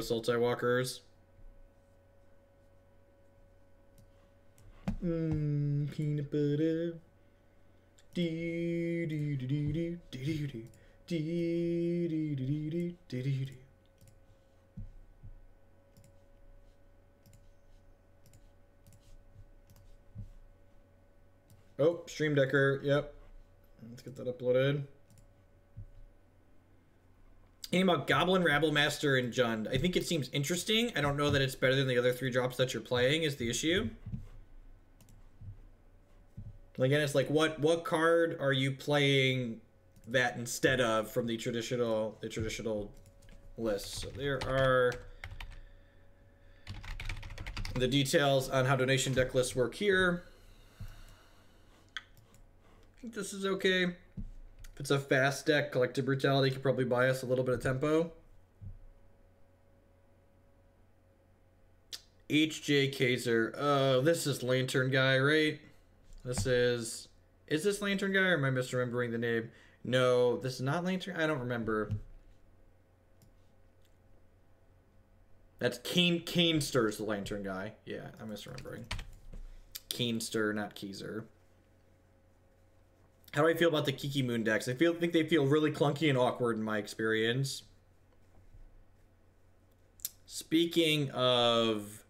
Sultai walkers. Peanut butter. Do do do do do do do do do do do do. Oh, Stream Decker. Yep. Let's get that uploaded. Thinking about Goblin, Rabblemaster, and Jund. I think it seems interesting. I don't know that it's better than the other 3 drops that you're playing is the issue. Again, it's like what card are you playing that instead of from the traditional list? So there are the details on how donation deck lists work here. I think this is okay. If it's a fast deck, Collective Brutality could probably buy us a little bit of tempo. HJ Kaiser. Oh, this is Lantern Guy, right? This is this Lantern Guy, or am I misremembering the name? No, this is not Lantern. I don't remember. That's Canester, the Lantern Guy. Yeah, I'm misremembering. Canester, not Kaiser. How do I feel about the Kiki Moon decks? I think they feel really clunky and awkward in my experience. Speaking of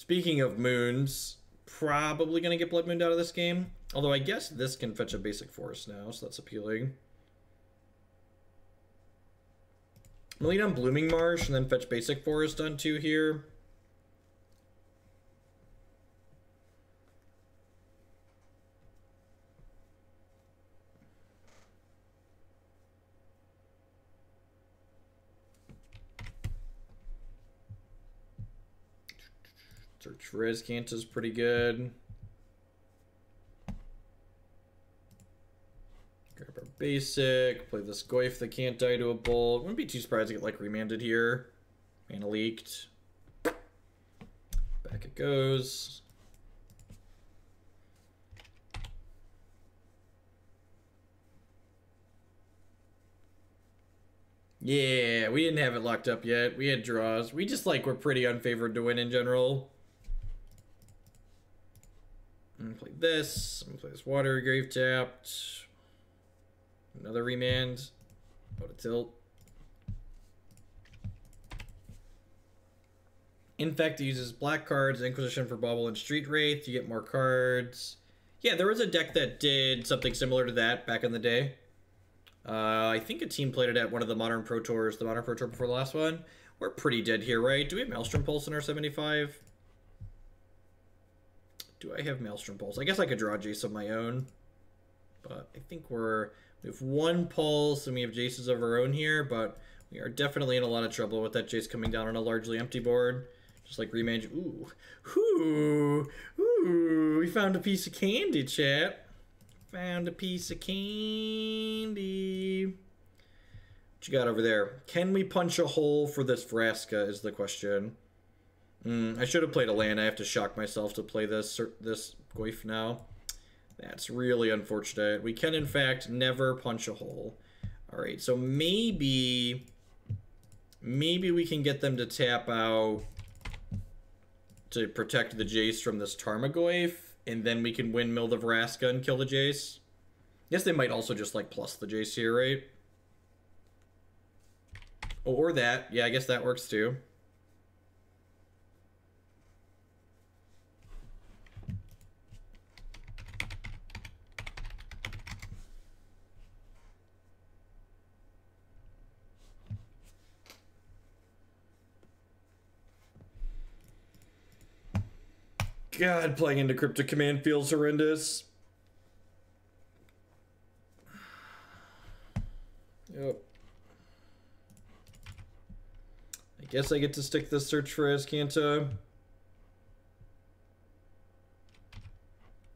moons, probably gonna get Blood Mooned out of this game. Although I guess this can fetch a basic forest now, so that's appealing. I'm gonna lead on Blooming Marsh and then fetch basic forest on 2 here. Search for Azcanta is pretty good. Grab our basic. Play this Goyf that can't die to a bull. Wouldn't be too surprised to get like remanded here. Mana leaked. Back it goes. Yeah, we didn't have it locked up yet. We had draws. We just like were pretty unfavored to win in general. I'm gonna play this. I'm gonna play this Watery Grave tapped. Another remand. Go to tilt. Infect uses black cards. Inquisition for Bauble and Street Wraith. You get more cards. Yeah, there was a deck that did something similar to that back in the day. I think a team played it at one of the Modern Pro Tours. The Modern Pro Tour before the last one. We're pretty dead here, right? Do we have Maelstrom Pulse in our 75? Do I have Maelstrom Pulse? I guess I could draw Jace of my own. But I think we have 1 Pulse and we have Jaces of our own here. But we are definitely in a lot of trouble with that Jace coming down on a largely empty board. Just like remanage. Ooh. Ooh. Ooh. We found a piece of candy, chat. Found a piece of candy. What you got over there? Can we punch a hole for this Vraska is the question. I should have played a land. I have to shock myself to play this Goyf now. That's really unfortunate. We can, in fact, never punch a hole. All right, so maybe we can get them to tap out to protect the Jace from this Tarmogoyf, and then we can windmill the Vraska and kill the Jace. Yes, they might also just, like, plus the Jace here, right? Or that. Yeah, I guess that works, too. God, playing into Cryptic Command feels horrendous. Yep. I guess I get to stick this search for Azcanta.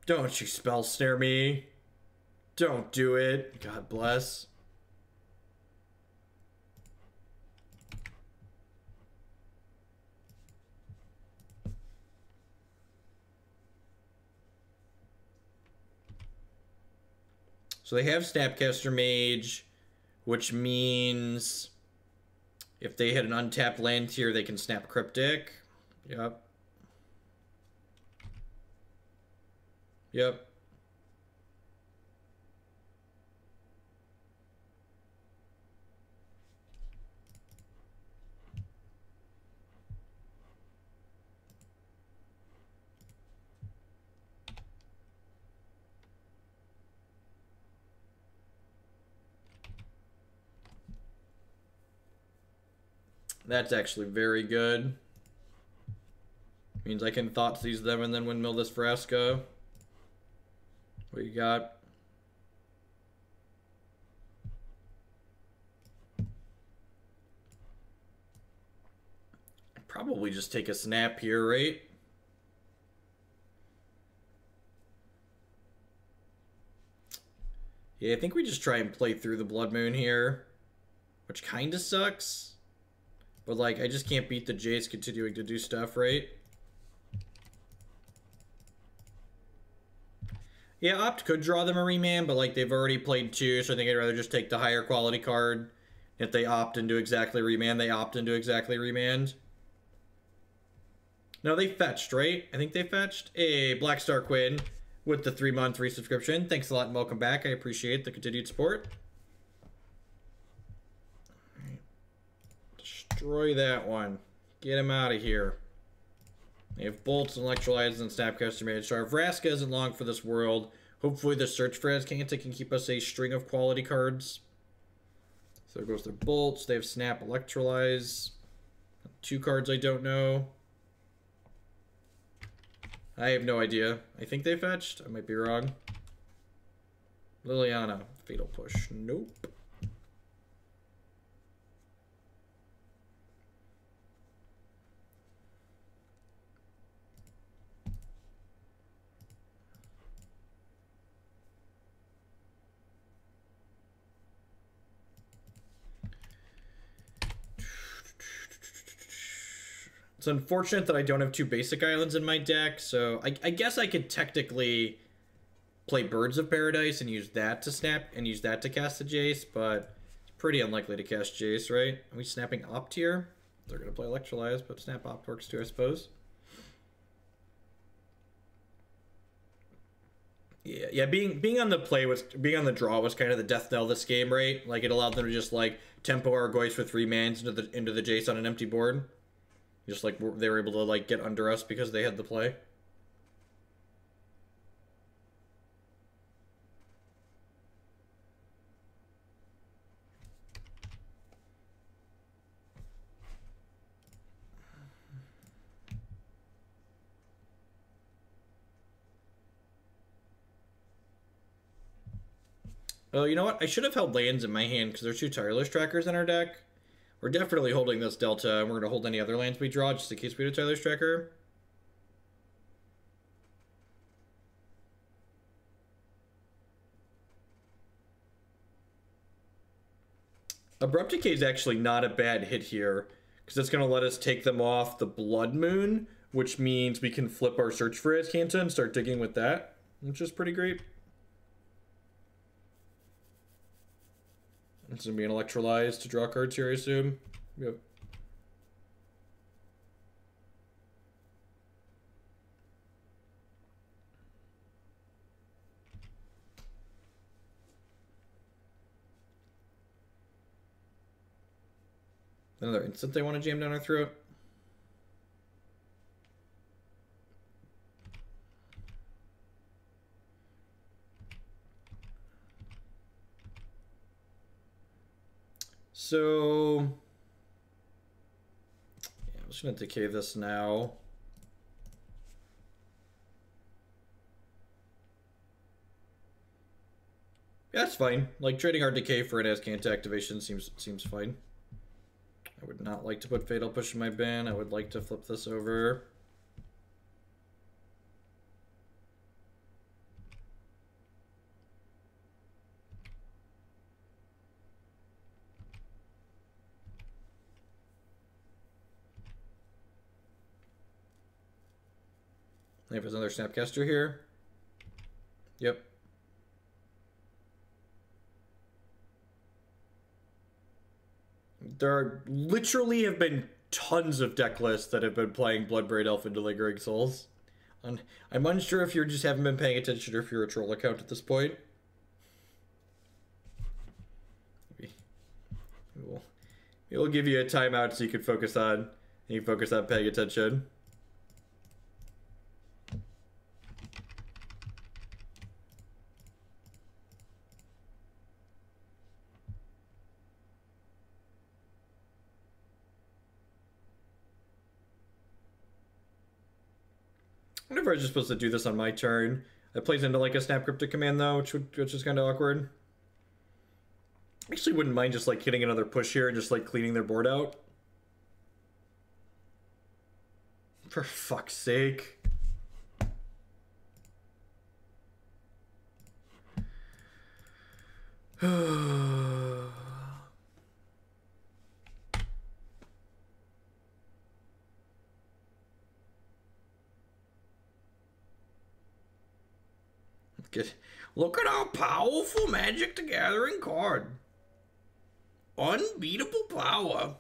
Don't you spell snare me. Don't do it. God bless. So they have Snapcaster Mage, which means If they hit an untapped land here, they can snap Cryptic. Yep. Yep. That's actually very good. Means I can Thoughtseize them and then windmill this Vraska. What you got? Probably just take a snap here, right? Yeah, I think we just try and play through the Blood Moon here, which kind of sucks. But, like, I just can't beat the Jace continuing to do stuff, right? Yeah, Opt could draw them a remand, but, like, they've already played 2, so I think I'd rather just take the higher quality card. If they opt into exactly remand, they opt into exactly remand. No, they fetched, right? I think they fetched. Hey, Black Star Quinn with the 3-month resubscription. Thanks a lot and welcome back. I appreciate the continued support. Destroy that one. Get him out of here. They have Bolts, Electrolytes, and Snapcaster Mage. So our Vraska isn't long for this world. Hopefully the search for Azcanta can keep us a string of quality cards. So there goes their Bolts. They have Snap, Electrolyze. 2 cards I don't know. I have no idea. I think they fetched. I might be wrong. Liliana. Fatal Push. Nope. It's unfortunate that I don't have 2 basic islands in my deck, so I guess I could technically play Birds of Paradise and use that to snap and use that to cast the Jace, but it's pretty unlikely to cast Jace, right? Are we snapping Opt here? They're going to play Electrolyze, but snap Opt works too, I suppose. Yeah, being on the draw was kind of the death knell this game, right? Like it allowed them to just like tempo Argoyf for 3 mans into the Jace on an empty board. Just like they were able to like get under us because they had the play. Oh, you know what? I should have held lands in my hand because there's 2 Tireless Trackers in our deck. We're definitely holding this Delta, and we're going to hold any other lands we draw, just in case we do Tireless Tracker. Abrupt Decay is actually not a bad hit here, because it's going to let us take them off the Blood Moon, which means we can flip our search for Azcanta and start digging with that, which is pretty great. It's going to be an Electrolyze to draw cards here, I assume. Yep. Another instant they want to jam down our throat. So, yeah, I'm just going to decay this now. Yeah, that's fine. Like, trading our decay for an Azcanta activation seems fine. I would not like to put Fatal Push in my bin. I would like to flip this over. There's another Snapcaster here. Yep. there literally have been tons of deck lists that have been playing Bloodbraid Elf into Lingering Souls. And I'm unsure if you just haven't been paying attention or if you're a troll account at this point. We'll give you a timeout so you can focus on paying attention. I wonder if I was just supposed to do this on my turn. That plays into like a Snap Cryptic command though, which is kind of awkward. I actually wouldn't mind just like hitting another push here and just like cleaning their board out. For fuck's sake. Look at our powerful Magic the Gathering card. Unbeatable power.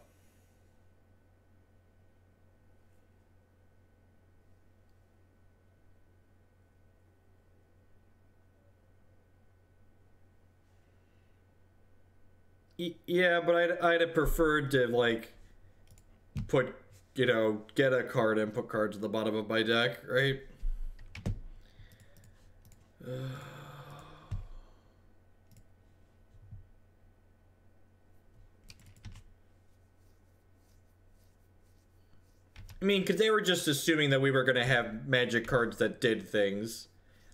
Yeah, but I'd have preferred to like put, you know, get a card and put cards at the bottom of my deck, right? I mean, because they were just assuming that we were going to have magic cards that did things.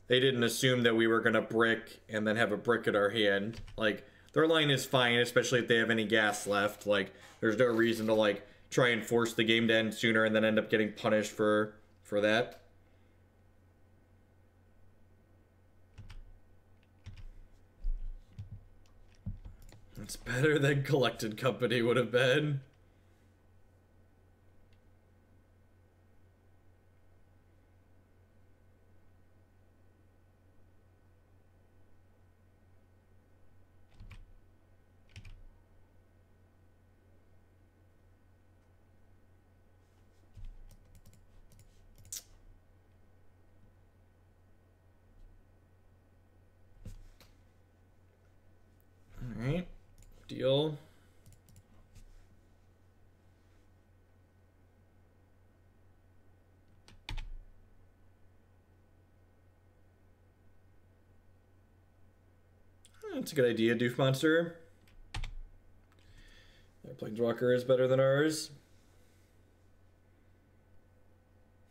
They didn't assume that we were going to brick and then have a brick in our hand. Like, their line is fine, especially if they have any gas left. Like, there's no reason to, like, try and force the game to end sooner and then end up getting punished for that. It's better than Collected Company would have been. Alright. Deal. That's a good idea, Doof Monster. Their Planeswalker is better than ours.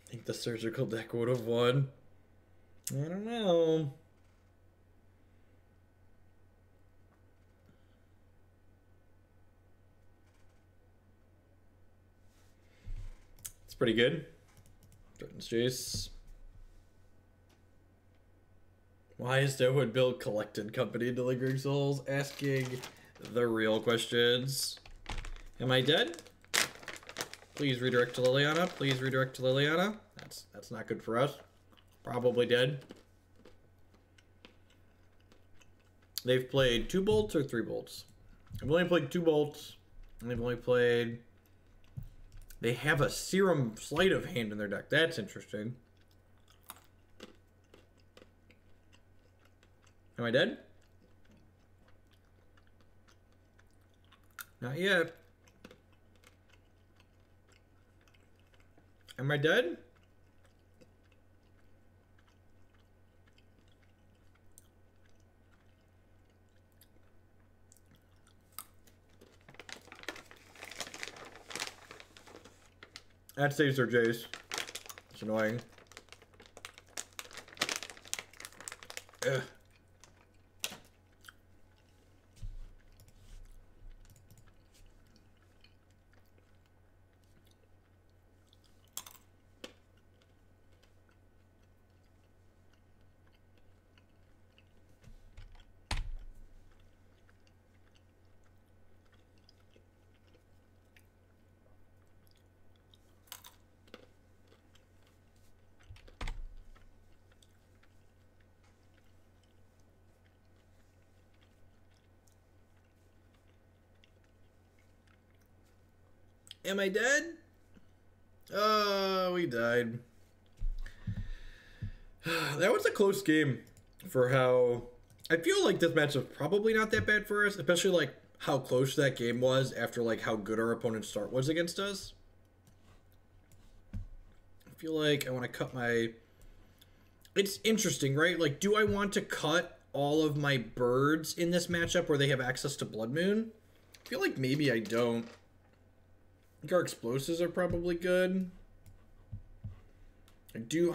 I think the surgical deck would have won. I don't know. It's pretty good. Threatens Jace. Why is no one build Collected Company into Lingering Souls? Asking the real questions. Am I dead? Please redirect to Liliana. Please redirect to Liliana. That's not good for us. Probably dead. They've played 2 bolts or 3 bolts. I've only played 2 bolts. And they've only played... They have a Serum Sleight of Hand in their deck. That's interesting. Am I dead? Not yet. Am I dead? That saves their Jace. It's annoying. Ugh. Am I dead? Oh, we died. That was a close game for how... I feel like this match was probably not that bad for us, especially like how close that game was after like how good our opponent's start was against us. I feel like I want to cut my... It's interesting, right? Like, do I want to cut all of my birds in this matchup where they have access to Blood Moon? I feel like maybe I don't. I think our explosives are probably good.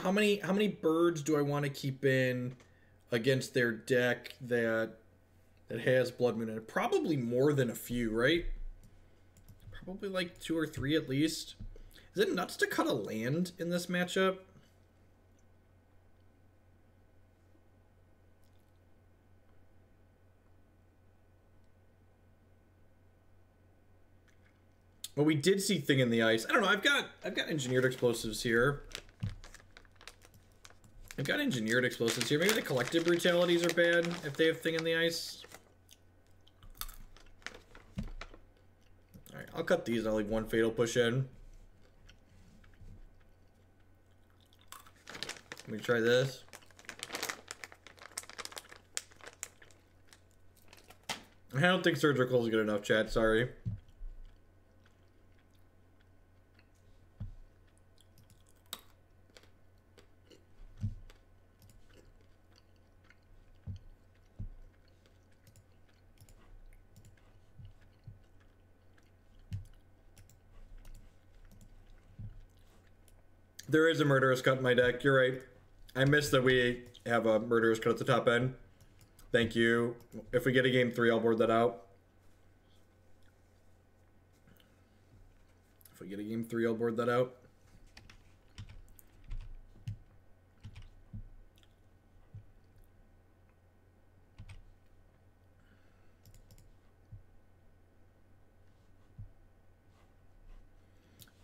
How many birds do I want to keep in against their deck that has Blood Moon in it? Probably more than a few, right? Probably like 2 or 3 at least. Is it nuts to cut a land in this matchup? Well, we did see Thing in the Ice. I don't know. I've got engineered explosives here. I've got engineered explosives here. Maybe the Collective Brutalities are bad if they have Thing in the Ice. Alright, I'll cut these and I'll leave 1 Fatal Push in. Let me try this. I don't think Surgical is good enough, chat. Sorry. There is a Murderous Cut in my deck. You're right. I missed that we have a Murderous Cut at the top end. Thank you. If we get a game 3, I'll board that out. If we get a game 3, I'll board that out.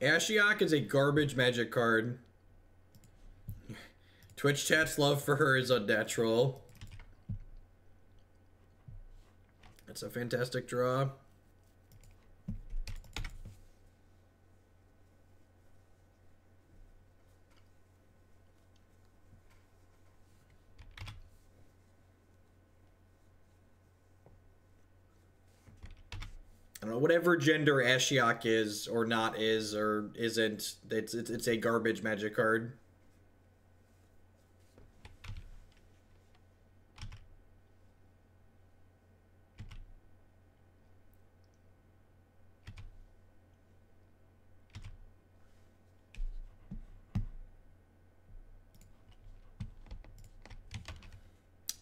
Ashiok is a garbage magic card. Twitch chat's love for her is unnatural. That's a fantastic draw. I don't know, whatever gender Ashiok is or not is or isn't, it's a garbage magic card.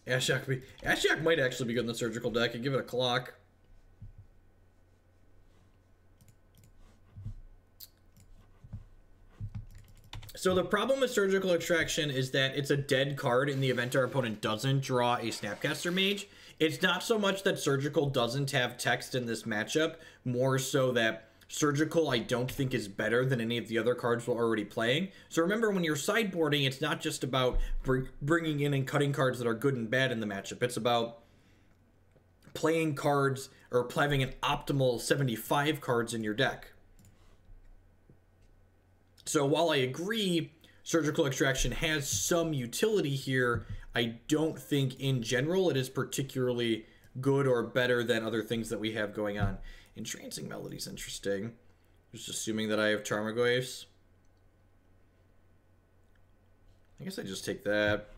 Ashiok might actually be good in the Surgical deck. And give it a clock. So the problem with Surgical Extraction is that it's a dead card in the event our opponent doesn't draw a Snapcaster Mage. It's not so much that Surgical doesn't have text in this matchup, more so that Surgical I don't think is better than any of the other cards we're already playing. So remember, when you're sideboarding, it's not just about bringing in and cutting cards that are good and bad in the matchup. It's about playing cards or having an optimal 75 cards in your deck. So while I agree Surgical Extraction has some utility here, I don't think in general it is particularly good or better than other things that we have going on. Entrancing Melody's interesting. Just assuming that I have Tarmogoyfs. I guess I just take that.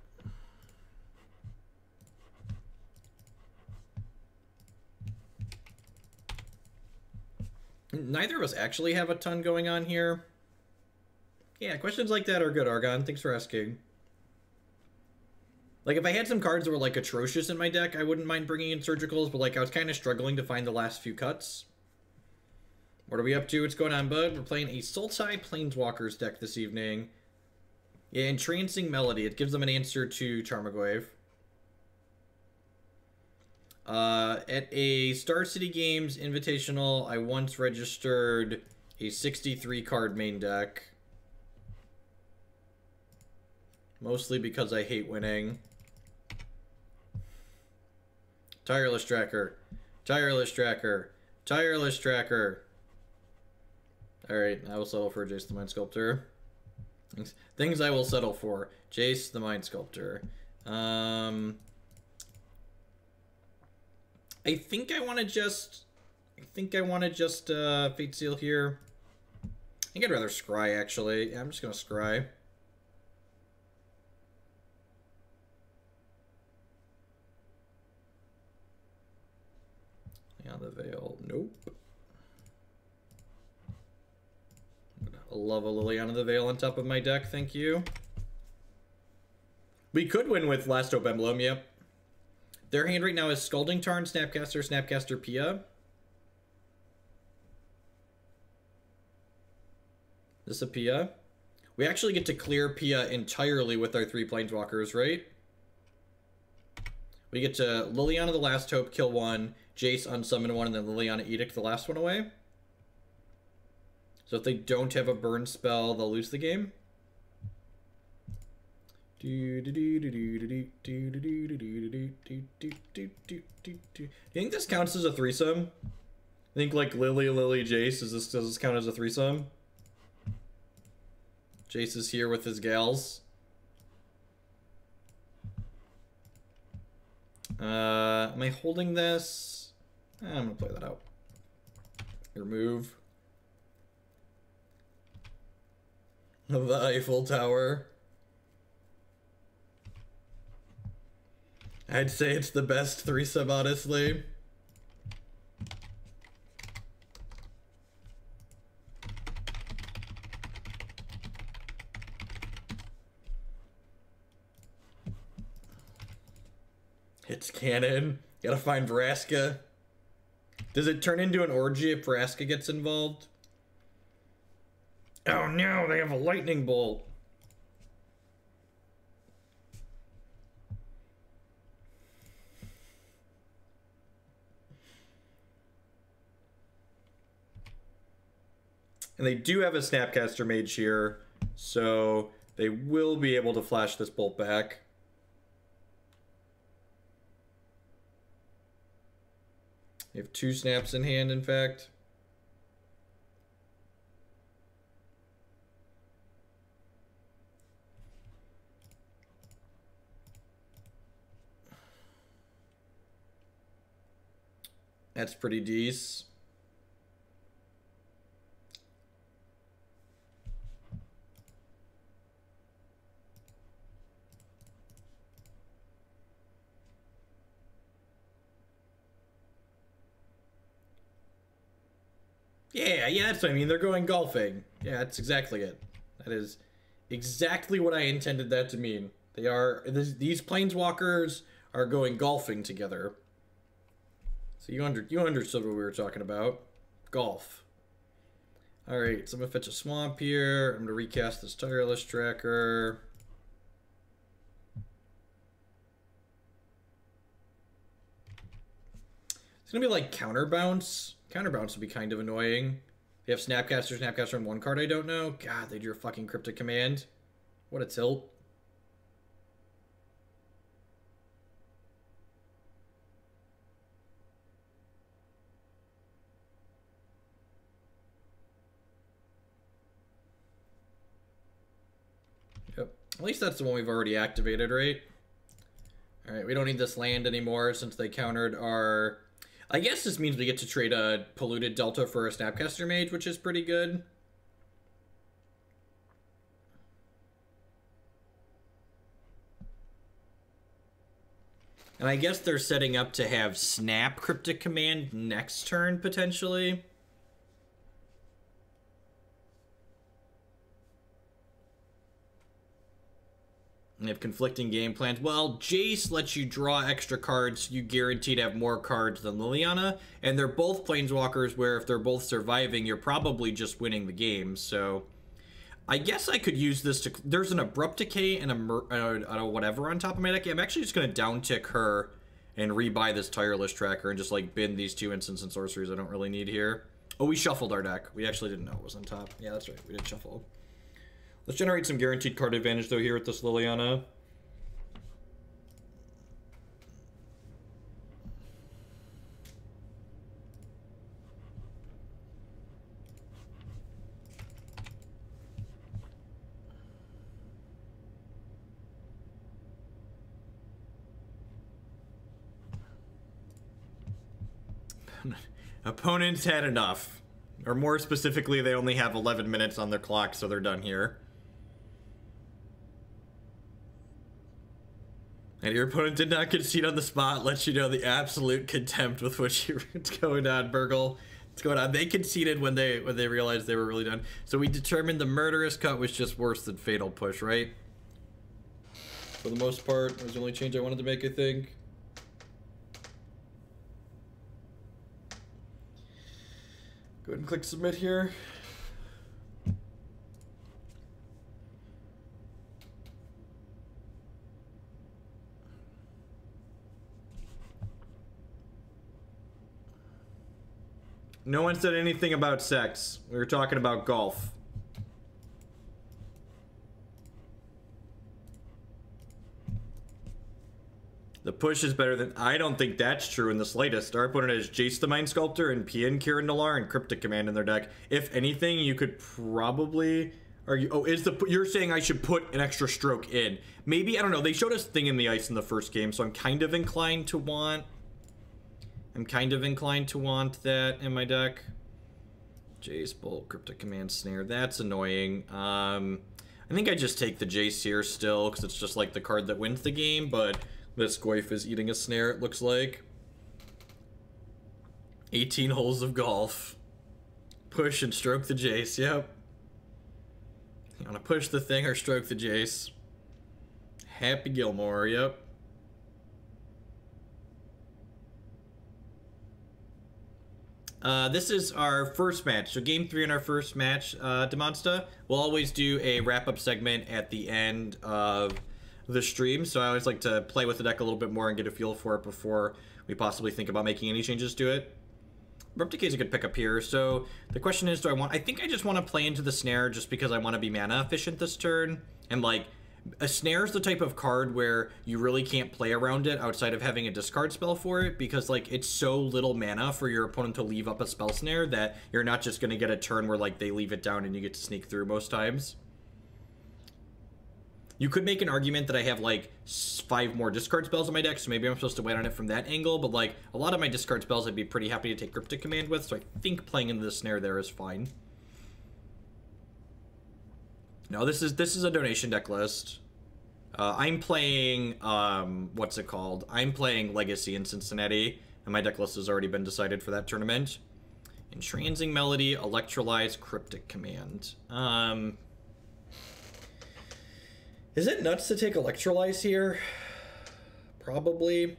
Neither of us actually have a ton going on here. Yeah, questions like that are good, Argon. Thanks for asking. Like, if I had some cards that were, like, atrocious in my deck, I wouldn't mind bringing in Surgicals, but, like, I was kind of struggling to find the last few cuts. What are we up to? What's going on, bud? We're playing a Sultai Planeswalkers deck this evening. Yeah, Entrancing Melody. It gives them an answer to Tarmogoyf. At a Star City Games Invitational, I once registered a 63-card main deck. Mostly because I hate winning. Tireless Tracker. Tireless Tracker. Tireless Tracker. Alright, I will settle for Jace the Mind Sculptor. Things I will settle for. Jace the Mind Sculptor. I think I want to just... Fate Seal here. I think I'd rather Scry, actually. Yeah, I'm just going to Scry. Yeah, the Veil. Nope. I love a Liliana the Veil on top of my deck, thank you. We could win with Last Hope Emblem, yep. Their hand right now is Scalding Tarn, Snapcaster, Snapcaster, Pia. This is a Pia. We actually get to clear Pia entirely with our 3 Planeswalkers, right? We get to Liliana the Last Hope, kill 1, Jace unsummon 1, and then Liliana Edict the last one away. So if they don't have a burn spell, they'll lose the game. Do you think this counts as a threesome? I think like Lily, Jace, does this count as a threesome? Jace is here with his gals. Am I holding this? I'm gonna play that out. Remove. The Eiffel Tower. I'd say it's the best threesome, honestly. It's canon. Gotta find Vraska. Does it turn into an orgy if Vraska gets involved? Oh no, they have a lightning bolt. And they do have a Snapcaster Mage here, so they will be able to flash this bolt back. They have 2 snaps in hand, in fact. That's pretty decent. Yeah, that's what I mean. They're going golfing. Yeah, that's exactly it. That is exactly what I intended that to mean. They are... These planeswalkers are going golfing together. So you understood what we were talking about. Golf. Alright, so I'm going to fetch a swamp here. I'm going to recast this Tireless Tracker. It's going to be like Counterbounce. Counterbounce would be kind of annoying. They have Snapcaster on 1 card I don't know. God, they drew a fucking Cryptic Command. What a tilt. Yep. At least that's the one we've already activated, right? Alright, we don't need this land anymore since they countered our... I guess this means we get to trade a Polluted Delta for a Snapcaster Mage, which is pretty good. And I guess they're setting up to have Snap Cryptic Command next turn, potentially. They have conflicting game plans. Well, Jace lets you draw extra cards. You guarantee to have more cards than Liliana. And they're both planeswalkers where if they're both surviving, you're probably just winning the game. So I guess I could use this to... There's an Abrupt Decay and a whatever on top of my deck. I'm actually just going to downtick her and rebuy this Tireless Tracker and just like bin these 2 instants and sorceries I don't really need here. Oh, we shuffled our deck. We actually didn't know it was on top. Yeah, that's right. We did shuffle. Let's generate some guaranteed card advantage, though, here with this Liliana. Opponents had enough. Or more specifically, they only have 11 minutes on their clock, so they're done here. And your opponent did not concede on the spot. Lets you know the absolute contempt with which it's going on, Burgle. What's going on? They conceded when they realized they were really done. So we determined the Murderous Cut was just worse than Fatal Push, right? For the most part, that was the only change I wanted to make, I think. Go ahead and click submit here. No one said anything about sex. We were talking about golf. The push is better than... I don't think that's true in the slightest. Our opponent has Jace the Mind Sculptor and PN Kieran Nalaar and Cryptic Command in their deck. If anything, you could probably argue... Oh, you're saying I should put an extra stroke in. Maybe, I don't know. They showed us Thing in the Ice in the first game, so I'm kind of inclined to want... that in my deck. Jace, Bolt, Cryptic Command, Snare. That's annoying. I think I just take the Jace here still, because it's just like the card that wins the game, but... This Goyf is eating a snare, it looks like. 18 holes of golf. Push and stroke the Jace, yep. You want to push the thing or stroke the Jace. Happy Gilmore, yep. This is our first match. So game 3 in our first match, Demonsta. We'll always do a wrap-up segment at the end of the stream, so I always like to play with the deck a little bit more and get a feel for it before we possibly think about making any changes to it. Abrupt Decay is a good pickup here. So the question is, I think I just want to play into the Snare just because I want to be mana efficient this turn. And like, a Snare is the type of card where you really can't play around it outside of having a discard spell for it, because like it's so little mana for your opponent to leave up a spell Snare that you're not just going to get a turn where like they leave it down and you get to sneak through most times. You could make an argument that I have like 5 more discard spells in my deck, so maybe I'm supposed to wait on it from that angle, but like a lot of my discard spells I'd be pretty happy to take Cryptic Command with, so I think playing into the Snare there is fine. No, this is a donation deck list. I'm playing, what's it called? I'm playing Legacy in Cincinnati, and my deck list has already been decided for that tournament. Entrancing Melody, Electrolyze, Cryptic Command. Is it nuts to take Electrolyze here? Probably.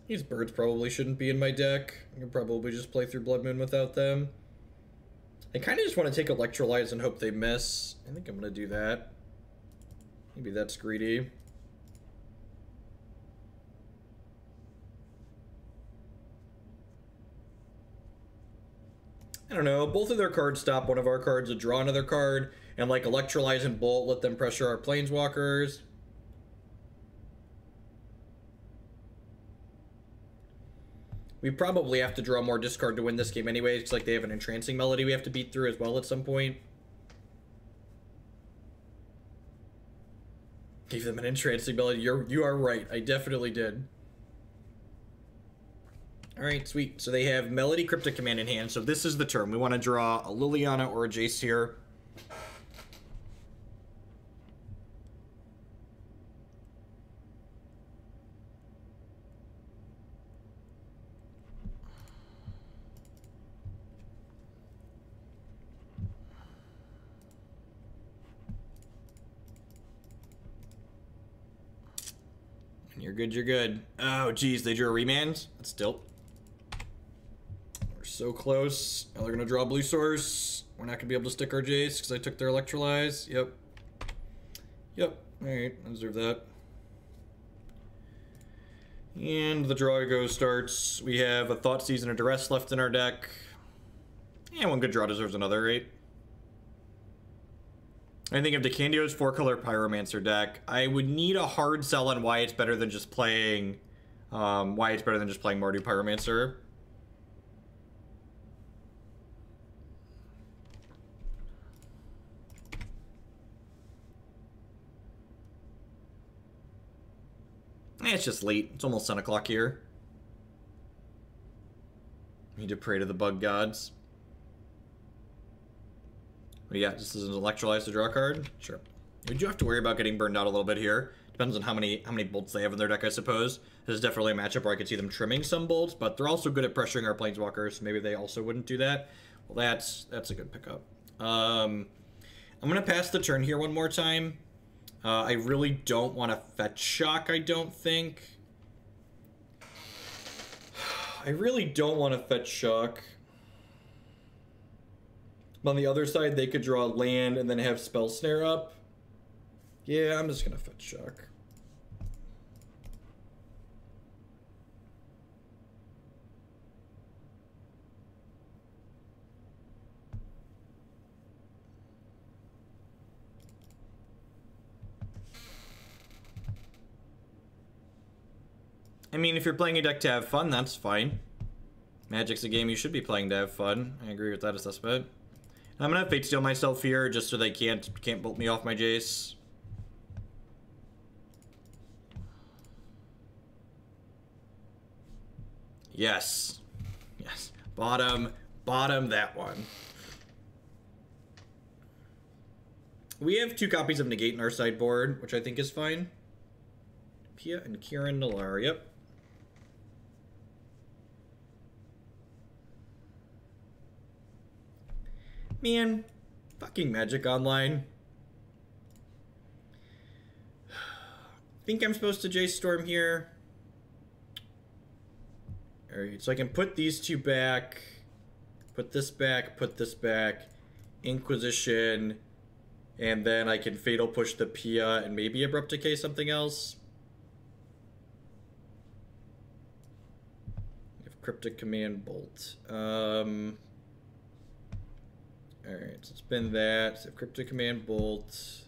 These birds probably shouldn't be in my deck. I can probably just play through Blood Moon without them. I kind of just want to take Electrolyze and hope they miss. I think I'm going to do that. Maybe that's greedy. I don't know. Both of their cards stop one of our cards to draw another card. And like Electrolyze and Bolt, let them pressure our Planeswalkers. We probably have to draw more discard to win this game anyways, because like they have an Entrancing Melody we have to beat through as well at some point. Gave them an Entrancing Melody. You are right. I definitely did. Alright, sweet. So they have Melody, Cryptic Command in hand. So this is the turn. We want to draw a Liliana or a Jace here. You're good, you're good. Oh, geez, they drew a Remand? That's dope. We're so close. Now they're going to draw Blue Source. We're not going to be able to stick our Jace because I took their Electrolyze. Yep. Yep. Alright, I deserve that. And the draw starts. We have a Thoughtseize and a Duress left in our deck. And one good draw deserves another, right? I think of Decandio's 4-color Pyromancer deck. I would need a hard sell on why it's better than just playing Mardu Pyromancer. It's just late. It's almost 10 o'clock here. Need to pray to the bug gods. But yeah, just as an electrolyze to draw a card. Sure. We do have to worry about getting burned out a little bit here. Depends on how many bolts they have in their deck, I suppose. This is definitely a matchup where I could see them trimming some bolts, but they're also good at pressuring our planeswalkers. So maybe they also wouldn't do that. Well, that's a good pickup. I'm gonna pass the turn here one more time. I really don't want to fetch shock. I don't think. I really don't want to fetch shock. On the other side, they could draw land and then have Spell Snare up. Yeah, I'm just gonna fetch shock. I mean, if you're playing a deck to have fun, that's fine. Magic's a game you should be playing to have fun. I agree with that assessment. I'm gonna Fate Steal myself here just so they can't bolt me off my Jace. Yes. Yes. Bottom that one. We have 2 copies of Negate in our sideboard, which I think is fine. Pia and Kieran Nalar, yep. Man, fucking Magic Online. Think I'm supposed to Jace Storm here. Alright, so I can put these 2 back. Put this back, put this back. Inquisition. And then I can Fatal Push the Pia and maybe Abrupt Decay something else. I have Cryptic Command Bolt. Alright, so spin that. So Cryptic Command Bolt.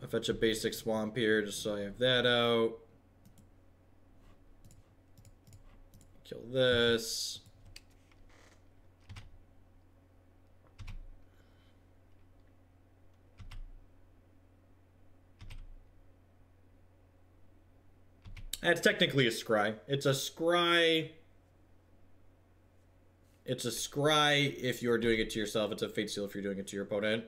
I'll fetch a basic Swamp here just so I have that out. Kill this. It's technically a scry. It's a scry. It's a scry if you're doing it to yourself. It's a Fate Seal if you're doing it to your opponent.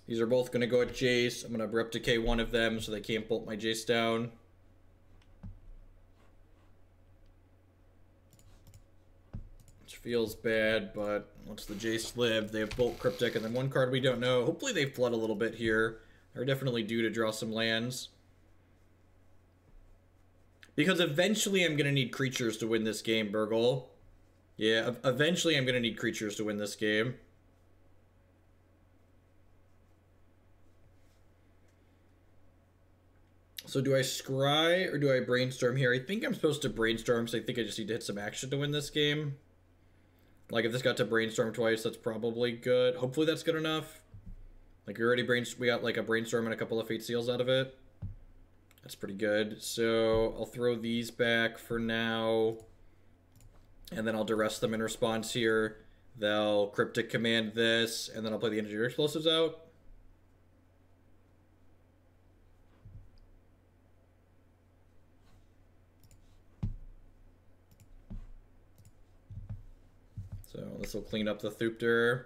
These are both going to go at Jace. I'm going to Abrupt Decay one of them so they can't bolt my Jace down. Which feels bad, but once the Jace live, they have Bolt Cryptic and then one card we don't know. Hopefully they flood a little bit here. They're definitely due to draw some lands. Because eventually I'm going to need creatures to win this game, Burgle. Yeah, eventually I'm going to need creatures to win this game. So do I scry or do I brainstorm here? I think I'm supposed to brainstorm because I think I just need to hit some action to win this game. Like if this got to brainstorm twice, that's probably good. Hopefully that's good enough. Like we got like a brainstorm and a couple of Fate Seals out of it. That's pretty good. So I'll throw these back for now. And then I'll Duress them in response here. They'll Cryptic Command this, and then I'll play the Engineer Explosives out. So this will clean up the Thupter.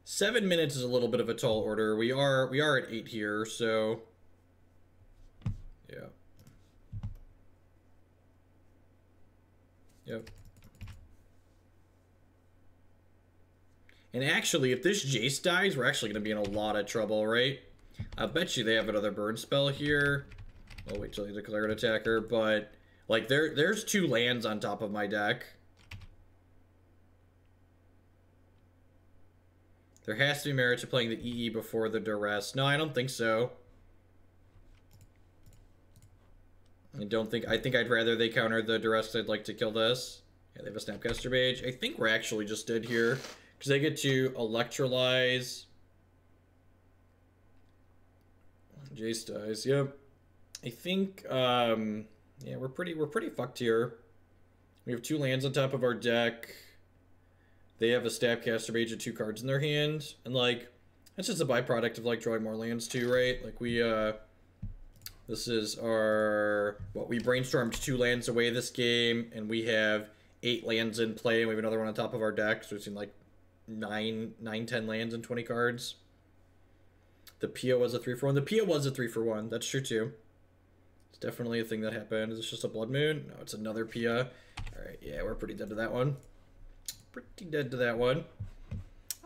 7 minutes is a little bit of a tall order. We are at 8 here, so yeah. Yep. And actually, if this Jace dies, we're actually going to be in a lot of trouble, right? I bet you they have another burn spell here. I'll wait till they declare an attacker, but like there's 2 lands on top of my deck. There has to be merit to playing the EE before the Duress. No, I don't think so. I think I'd rather they counter the Duress. I'd like to kill this. Yeah, they have a Snapcaster Mage. I think we're actually just dead here. Because they get to Electrolyze. Jace dies, yep. I think, yeah, we're pretty fucked here. We have 2 lands on top of our deck. They have a Snapcaster Mage and 2 cards in their hand. And, like, that's just a byproduct of, like, drawing more lands, too, right? Like, we This is our, what, we brainstormed 2 lands away this game, and we have 8 lands in play, and we have another one on top of our deck, so it's in like 10 lands and 20 cards. The Pia was a 3-for-1. The Pia was a 3-for-1. That's true too. It's definitely a thing that happened. Is this just a Blood Moon? No, it's another Pia. Alright, yeah, we're pretty dead to that one. Pretty dead to that one.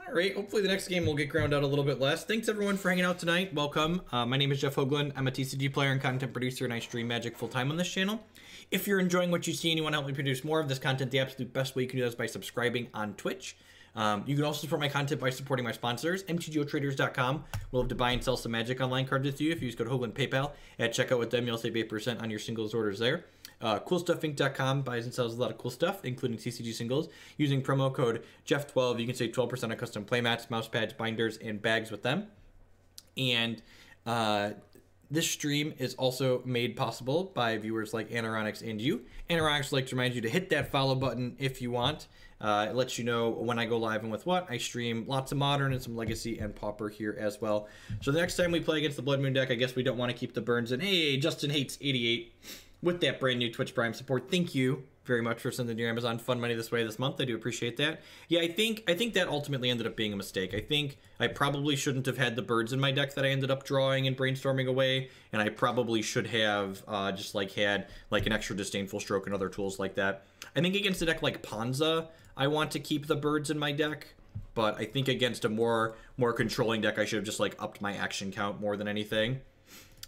Alright, hopefully the next game will get ground out a little bit less. Thanks everyone for hanging out tonight. Welcome. My name is Jeff Hoagland. I'm a TCG player and content producer, and I stream Magic full-time on this channel. If you're enjoying what you see and you want to help me produce more of this content, the absolute best way you can do that is by subscribing on Twitch. You can also support my content by supporting my sponsors. MTGOtraders.com will have to buy and sell some Magic Online cards with you. If you use code Hoagland PayPal at checkout with them, you'll save 8% on your singles orders there. CoolStuffInc.com buys and sells a lot of cool stuff, including TCG singles. Using promo code Jeff12, you can save 12% on custom playmats, mouse pads, binders, and bags with them. And this stream is also made possible by viewers like Anaronics and you. Anaronics would like to remind you to hit that follow button if you want. It lets you know when I go live and with what. I stream lots of Modern and some Legacy and Pauper here as well. So the next time we play against the Blood Moon deck, I guess we don't want to keep the burns in. Hey, Justin Hates 88 with that brand new Twitch Prime support. Thank you very much for sending your Amazon Fund money this way this month. I do appreciate that. Yeah, I think that ultimately ended up being a mistake. I think I probably shouldn't have had the birds in my deck that I ended up drawing and brainstorming away, and I probably should have just like had like an extra Disdainful Stroke and other tools like that. I think against a deck like Ponza, I want to keep the birds in my deck, but I think against a more controlling deck, I should have just like upped my action count more than anything.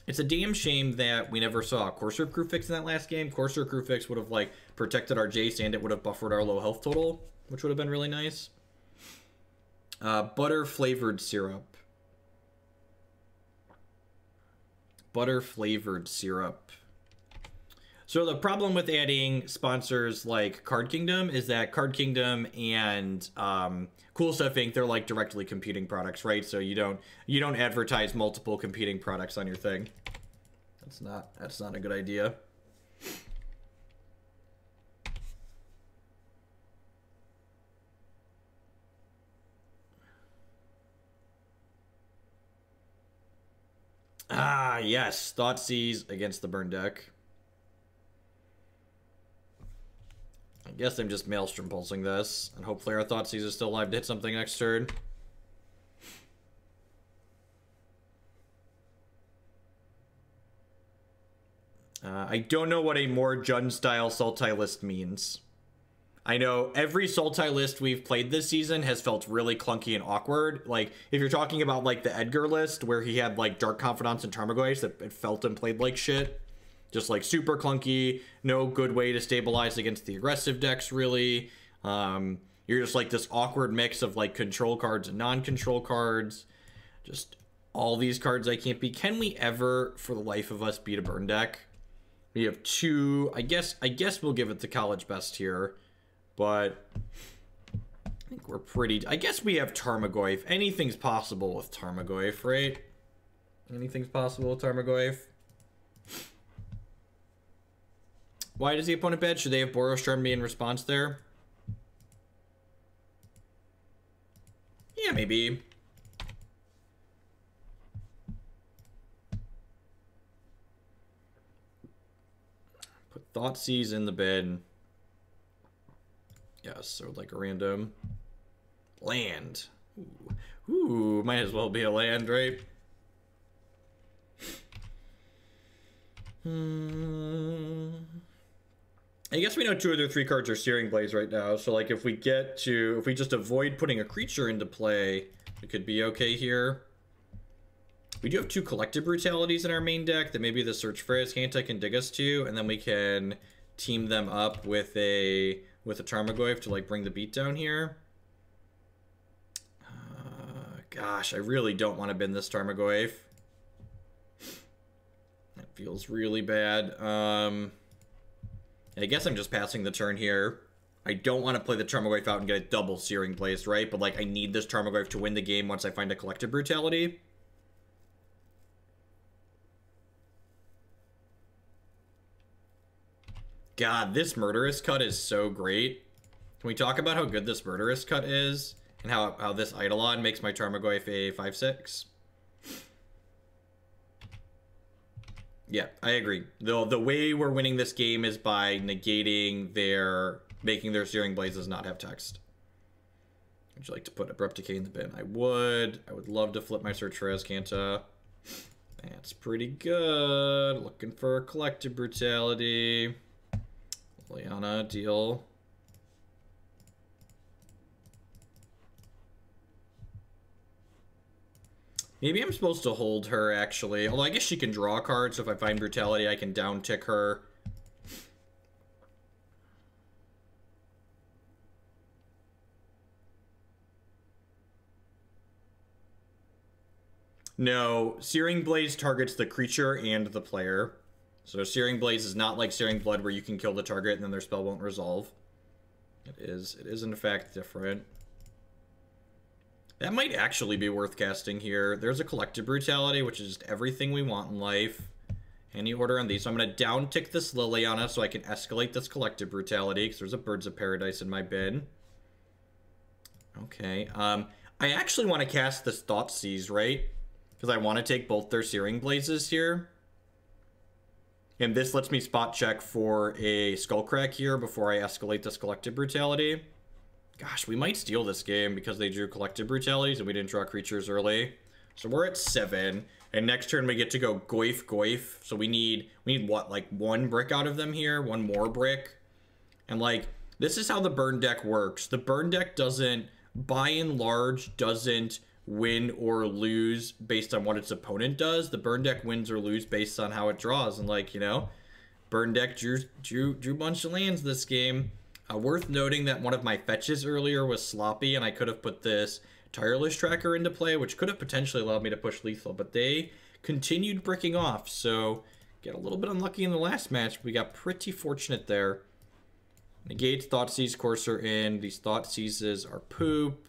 It's a damn shame that we never saw Courser of Kruphix in that last game. Courser of Kruphix would have like protected our Jace, and it would have buffered our low health total, which would have been really nice. Butter flavored syrup. Butter flavored syrup. So the problem with adding sponsors like Card Kingdom is that Card Kingdom and Cool Stuff Inc., they're like directly competing products, right? So you don't advertise multiple competing products on your thing. That's not a good idea. Ah, yes, Thoughtseize against the burn deck. I guess I'm just Maelstrom Pulsing this, and hopefully our Thoughtseize is still alive to hit something next turn. I don't know what a more Jund-style Sultai list means. I know every Sultai list we've played this season has felt really clunky and awkward. Like, if you're talking about, like, the Edgar list, where he had, like, Dark Confidants and Tarmogoyf, it felt and played like shit. Just, like, super clunky, no good way to stabilize against the aggressive decks, really. You're just, like, this awkward mix of, like, control cards and non-control cards. Just all these cards I can't beat. Can we ever, for the life of us, beat a burn deck? We have 2. I guess we'll give it the college best here. But I think we're pretty... I guess we have Tarmogoyf. Anything's possible with Tarmogoyf, right? Anything's possible with Tarmogoyf. Why does the opponent bad? Should they have Boros Charm be in response there? Yeah, maybe. Put Thoughtseize in the bin. Yes, so like a random land. Ooh, might as well be a land, right? I guess we know 2 of their 3 cards are Searing Blaze right now, so like if we just avoid putting a creature into play, it could be okay here. We do have 2 Collective Brutalities in our main deck that maybe the Search for Azcanta can dig us to, and then we can team them up with a Tarmogoyf to like bring the beat down here. Gosh, I really don't want to bin this Tarmogoyf. That feels really bad. I guess I'm just passing the turn here. I don't want to play the Tarmogoyf out and get a double Searing Blaze, right? But like I need this Tarmogoyf to win the game once I find a Collective Brutality. God, this Murderous Cut is so great. Can we talk about how good this Murderous Cut is? And how this Eidolon makes my Tarmogoyf a 5/6? Yeah, I agree. The way we're winning this game is by negating making their Searing Blazes not have text. Would you like to put Abrupt Decay in the bin? I would. I would love to flip my search for Azcanta. That's pretty good. Looking for a Collective Brutality. Liliana, deal. Maybe I'm supposed to hold her, actually. Although I guess she can draw a card, so if I find Brutality, I can down-tick her. No, Searing Blaze targets the creature and the player. So Searing Blaze is not like Searing Blood where you can kill the target and then their spell won't resolve. It is in fact different. That might actually be worth casting here. There's a Collective Brutality, which is just everything we want in life. Any order on these. So I'm going to down-tick this Liliana so I can escalate this Collective Brutality, because there's a Birds of Paradise in my bin. Okay. I actually want to cast this Thoughtseize, right? Because I want to take both their Searing Blazes here. And this lets me spot check for a Skullcrack here before I escalate this Collective Brutality. Gosh, we might steal this game because they drew Collective Brutalities and we didn't draw creatures early. So we're at 7. And next turn we get to go Goyf. So we need what, like 1 brick out of them here? 1 more brick? And like, this is how the burn deck works. The burn deck doesn't, by and large, doesn't win or lose based on what its opponent does. The burn deck wins or lose based on how it draws. And like, you know, burn deck drew a bunch of lands this game. Worth noting that one of my fetches earlier was sloppy, and I could have put this Tireless Tracker into play, which could have potentially allowed me to push lethal, but they continued bricking off, so get a little bit unlucky in the last match. We got pretty fortunate there. Negate, Thoughtseize, Courser in. These Thoughtseizes are poop.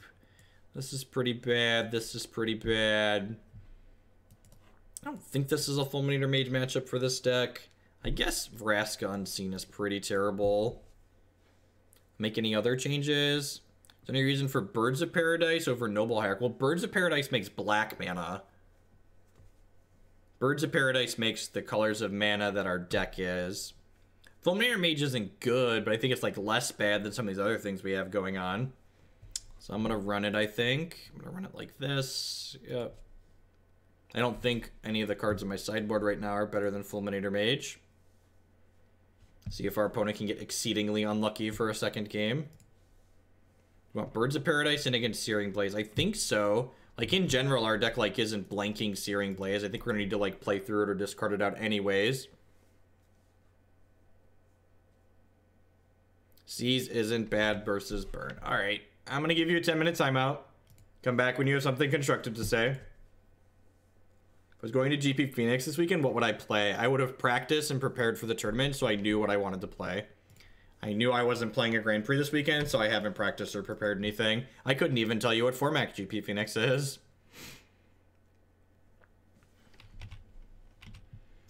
This is pretty bad. This is pretty bad. I don't think this is a Fulminator Mage matchup for this deck. I guess Vraska Unseen is pretty terrible. Make any other changes? Is there any reason for Birds of Paradise over Noble Hierarch? Well, Birds of Paradise makes black mana. Birds of Paradise makes the colors of mana that our deck is. Fulminator Mage isn't good, but I think it's like less bad than some of these other things we have going on. So I'm gonna run it, I think. I'm gonna run it like this. Yep. I don't think any of the cards on my sideboard right now are better than Fulminator Mage. See if our opponent can get exceedingly unlucky for a second game. You want Birds of Paradise and against Searing Blaze? I think so. Like, in general, our deck, like, isn't blanking Searing Blaze. I think we're gonna need to, like, play through it or discard it out anyways. Seize isn't bad versus Burn. Alright. I'm gonna give you a 10-minute timeout. Come back when you have something constructive to say. If I was going to GP Phoenix this weekend, what would I play? I would have practiced and prepared for the tournament, so I knew what I wanted to play. I knew I wasn't playing a Grand Prix this weekend, so I haven't practiced or prepared anything. I couldn't even tell you what format GP Phoenix is.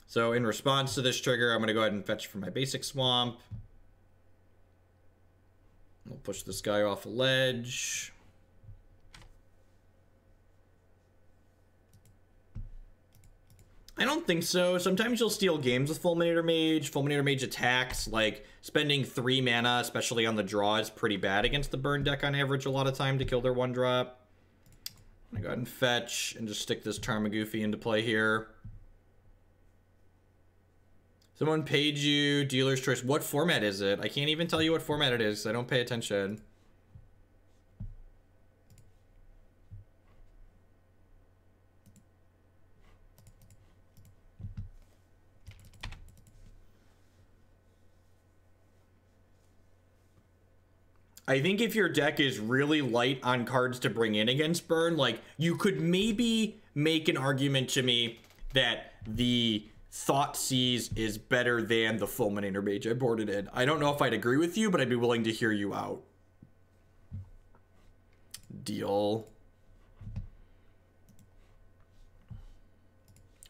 So in response to this trigger, I'm going to go ahead and fetch for my basic swamp. We'll push this guy off a ledge. I don't think so. Sometimes you'll steal games with Fulminator Mage. Fulminator Mage attacks, like, spending 3 mana, especially on the draw, is pretty bad against the burn deck on average a lot of time to kill their 1-drop. I'm gonna go ahead and fetch and just stick this Tarmogoyf into play here. Someone paid you, dealer's choice. What format is it? I can't even tell you what format it is. I don't pay attention. I think if your deck is really light on cards to bring in against burn, like, you could maybe make an argument to me that the Thoughtseize is better than the Fulminator Mage I boarded in. I don't know if I'd agree with you, but I'd be willing to hear you out. Deal.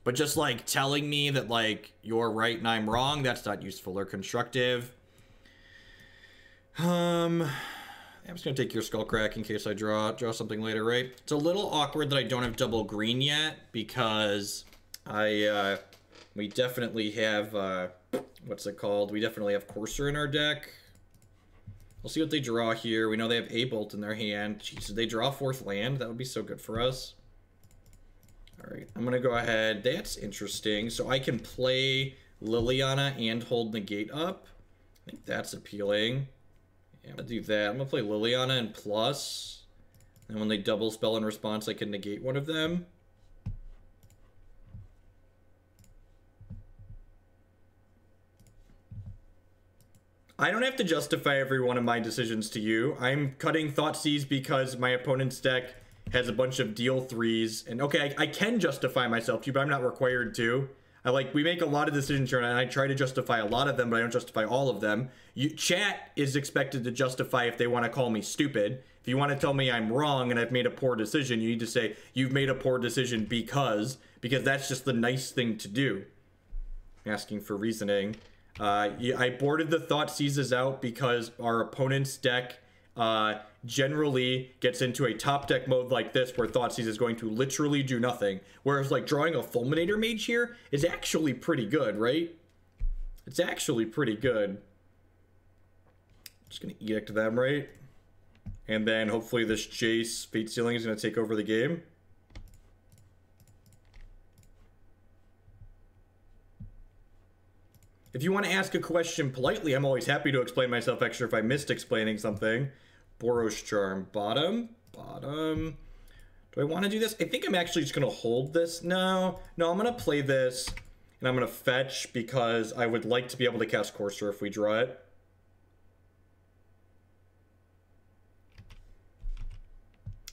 But just, like, telling me that, like, you're right and I'm wrong, that's not useful or constructive. I'm just gonna take your Skullcrack in case I draw something later, right? It's a little awkward that I don't have double green yet because I We definitely have, what's it called? We definitely have Courser in our deck. We'll see what they draw here. We know they have a Bolt in their hand. Jeez, did they draw 4th land? That would be so good for us. Alright, I'm going to go ahead. That's interesting. So I can play Liliana and hold Negate up. I think that's appealing. Yeah, I'm going to do that. I'm going to play Liliana and plus. And when they double spell in response, I can negate one of them. I don't have to justify every one of my decisions to you. I'm cutting Thoughtseize because my opponent's deck has a bunch of deal 3s. And okay, I can justify myself to you, but I'm not required to. We make a lot of decisions here, and I try to justify a lot of them, but I don't justify all of them. Chat is expected to justify if they want to call me stupid. If you want to tell me I'm wrong and I've made a poor decision, you need to say, you've made a poor decision because that's just the nice thing to do. Asking for reasoning. I boarded the Thoughtseizes out because our opponent's deck generally gets into a top deck mode like this where Thoughtseize is going to literally do nothing. Whereas like drawing a Fulminator Mage here is actually pretty good, right? It's actually pretty good. Just gonna Edict them, right? And then hopefully this Jace Fate Sealing is gonna take over the game. If you want to ask a question politely, I'm always happy to explain myself extra if I missed explaining something. Boros Charm, bottom. Do I want to do this? I think I'm actually just going to hold this. No, I'm going to play this, and I'm going to fetch because I would like to be able to cast Courser if we draw it.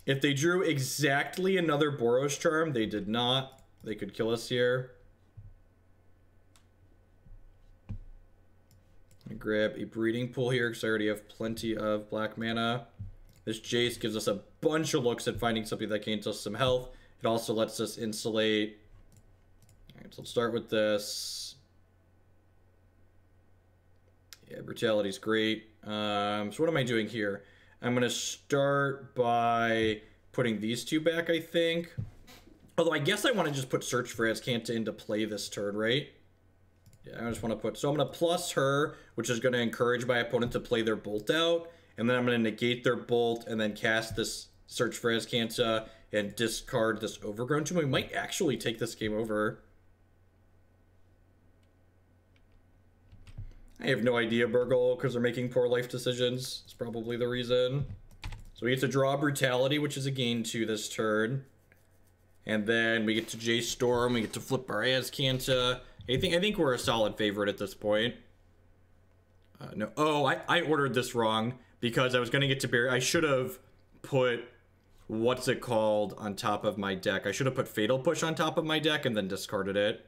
If they drew exactly another Boros Charm, they did not. They could kill us here. I grab a Breeding Pool here because I already have plenty of black mana. This Jace gives us a bunch of looks at finding something that gains us some health. It also lets us insulate. Alright, so let's start with this. Yeah, Brutality's great. So what am I doing here? I'm going to start by putting these two back, I think. Although I guess I want to just put Search for Azcanta into play this turn, right? Yeah, I just want to put... So I'm going to plus her, which is going to encourage my opponent to play their Bolt out. And then I'm going to negate their Bolt and then cast this Search for Azcanta and discard this Overgrown Tomb. We might actually take this game over. I have no idea, Burgle, because they're making poor life decisions. It's probably the reason. So we get to draw Brutality, which is a gain 2 this turn. And then we get to Jace Storm. We get to flip our Azcanta. I think we're a solid favorite at this point. No. Oh, I ordered this wrong because I was going to get to bury. I should have put, what's it called, on top of my deck. I should have put Fatal Push on top of my deck and then discarded it.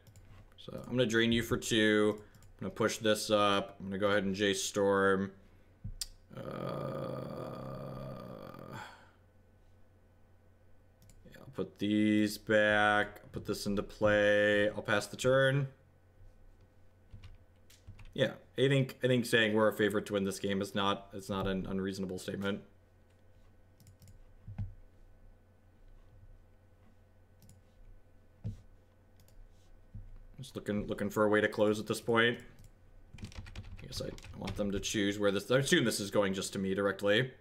So I'm going to drain you for 2. I'm going to push this up. I'm going to go ahead and Jace Storm. Yeah, I'll put these back. I'll put this into play. I'll pass the turn. Yeah, I think saying we're a favorite to win this game is not an unreasonable statement. Just looking for a way to close at this point. I guess I want them to choose where this... I assume this is going just to me directly.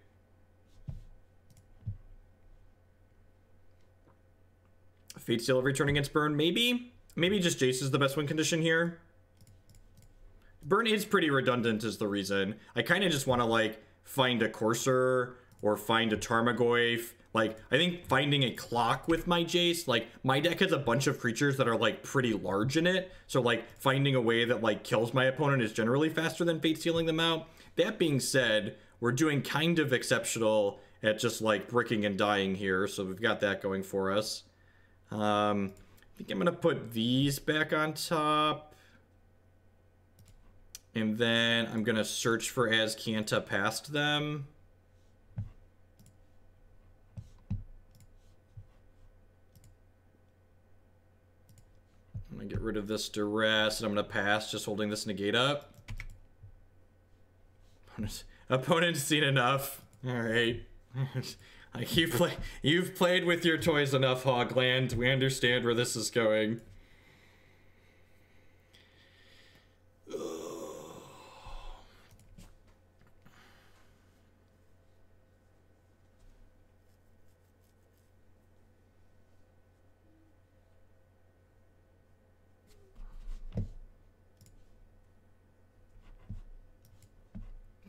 Fate Seal every turn against Burn, maybe? Maybe just Jace is the best win condition here. Burn is pretty redundant is the reason. I kind of just want to, like, find a Courser or find a Tarmogoyf. Like, I think finding a clock with my Jace, like, my deck has a bunch of creatures that are, like, pretty large in it. So, like, finding a way that, like, kills my opponent is generally faster than Fate Sealing them out. That being said, we're doing kind of exceptional at just, like, bricking and dying here. So we've got that going for us. I think I'm going to put these back on top. And then I'm going to search for Azcanta past them. I'm going to get rid of this Duress, and I'm going to pass, just holding this Negate up. Opponent's seen enough. Alright. Like you've played with your toys enough, Hogland. We understand where this is going.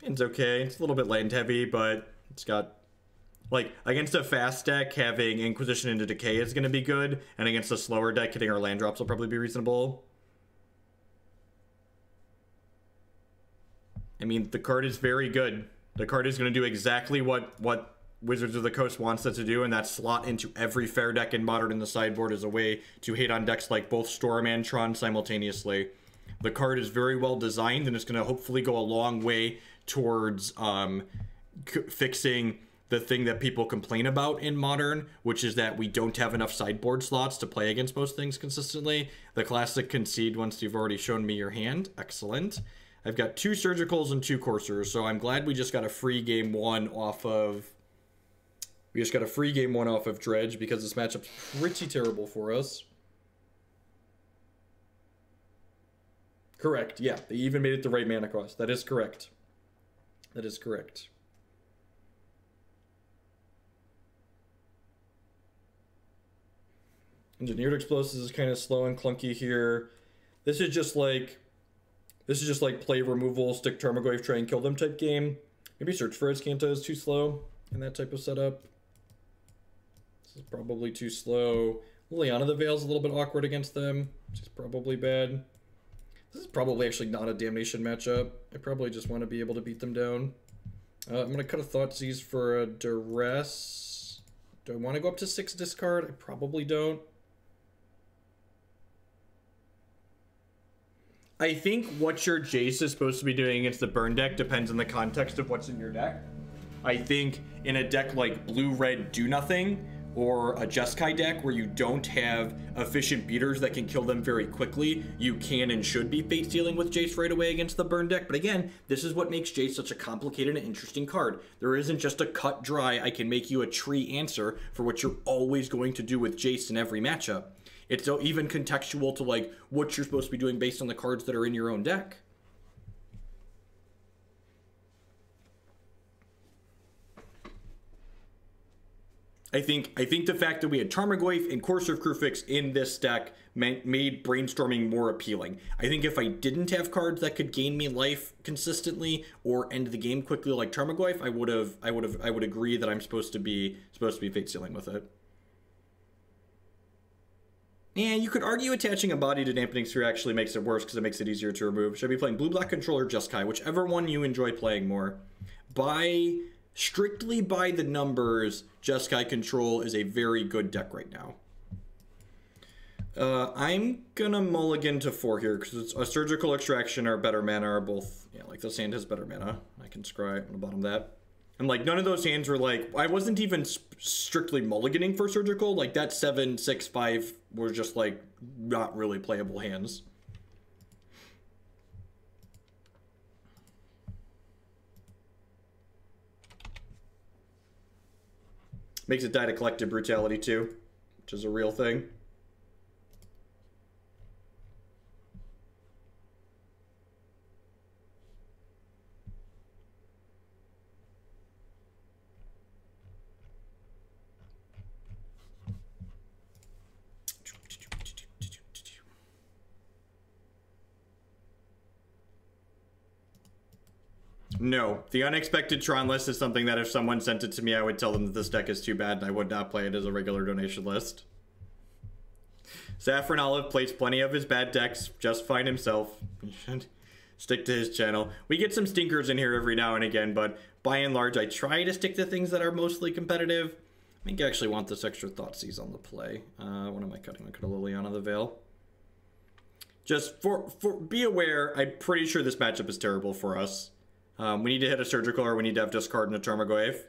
It's okay. It's a little bit land heavy, but it's got, like, against a fast deck, having Inquisition into Decay is going to be good, and against a slower deck, hitting our land drops will probably be reasonable. I mean, the card is very good. The card is going to do exactly what Wizards of the Coast wants it to do, and that's slot into every fair deck in Modern in the sideboard as a way to hit on decks like both Storm and Tron simultaneously. The card is very well designed, and it's going to hopefully go a long way towards fixing the thing that people complain about in Modern, which is that we don't have enough sideboard slots to play against most things consistently. The classic concede once you've already shown me your hand. Excellent. I've got 2 Surgicals and 2 Coursers, so I'm glad we just got a free game 1 off of... We just got a free game 1 off of Dredge, because this matchup's pretty terrible for us. Correct, yeah. They even made it the right mana cost. That is correct. That is correct. Engineered Explosives is kind of slow and clunky here. This is just like play removal, stick Tarmogoyf, try and kill them type game. Maybe search for Azcanta is too slow in that type of setup. This is probably too slow. Liliana the Veil's a little bit awkward against them, which is probably bad. This is probably actually not a Damnation matchup. I probably just want to be able to beat them down. I'm going to cut a Thoughtseize for a Duress. Do I want to go up to 6 discard? I probably don't. I think what your Jace is supposed to be doing against the burn deck depends on the context of what's in your deck. I think in a deck like blue-red do-nothing, or a Jeskai deck where you don't have efficient beaters that can kill them very quickly, you can and should be fate stealing with Jace right away against the burn deck. But again, this is what makes Jace such a complicated and interesting card. There isn't just a cut dry, I can make you a tree answer for what you're always going to do with Jace in every matchup. It's even contextual to like what you're supposed to be doing based on the cards that are in your own deck. I think the fact that we had Tarmogoyf and Courser of Kruphix in this deck made brainstorming more appealing. I think if I didn't have cards that could gain me life consistently or end the game quickly like Tarmogoyf, I would agree that I'm supposed to be fate stealing with it. And you could argue attaching a body to Dampening Sphere actually makes it worse because it makes it easier to remove. Should I be playing blue-black control or Jeskai? Whichever one you enjoy playing more. Strictly by the numbers, Jeskai control is a very good deck right now. I'm gonna mulligan to 4 here because a Surgical Extraction or better mana are both, yeah, like this hand has better mana. I can scry on the bottom of that. And like none of those hands were like, I wasn't even strictly mulliganing for Surgical. Like that 7, 6, 5 were just like not really playable hands. Makes it die to Collective Brutality too, which is a real thing. No, the unexpected Tron list is something that if someone sent it to me, I would tell them that this deck is too bad and I would not play it as a regular donation list. Saffron Olive plays plenty of his bad decks just fine himself. He should stick to his channel. We get some stinkers in here every now and again, but by and large, I try to stick to things that are mostly competitive. I think I actually want this extra Thoughtseize on the play. What am I cutting? I'm cutting Liliana the Veil. Just be aware, I'm pretty sure this matchup is terrible for us. We need to hit a Surgical or we need to have discard and a Tarmogoyf.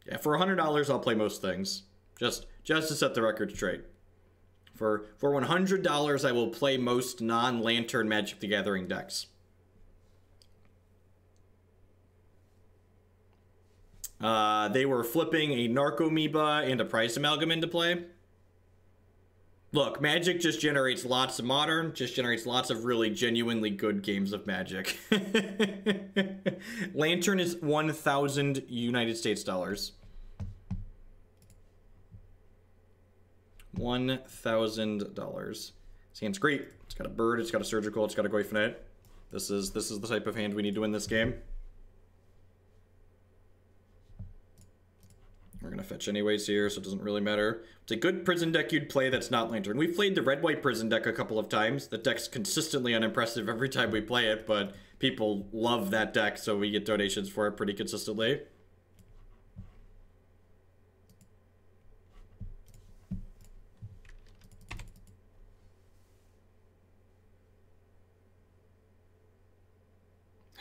Yeah, for $100, I'll play most things. Just to set the record straight. For $100, I will play most non-Lantern Magic the Gathering decks. They were flipping a Narcomoeba and a Price Amalgam into play. Look, Magic just generates lots of Modern, just generates lots of really genuinely good games of Magic. Lantern is 1,000 United States dollars. $1,000. This hand's great. It's got a bird, it's got a Surgical, it's got a Goyf in it. This is the type of hand we need to win this game. going to fetch anyways here, so it doesn't really matter. It's a good prison deck you'd play that's not Lantern. We've played the red-white prison deck a couple of times. The deck's consistently unimpressive every time we play it, but people love that deck, so we get donations for it pretty consistently.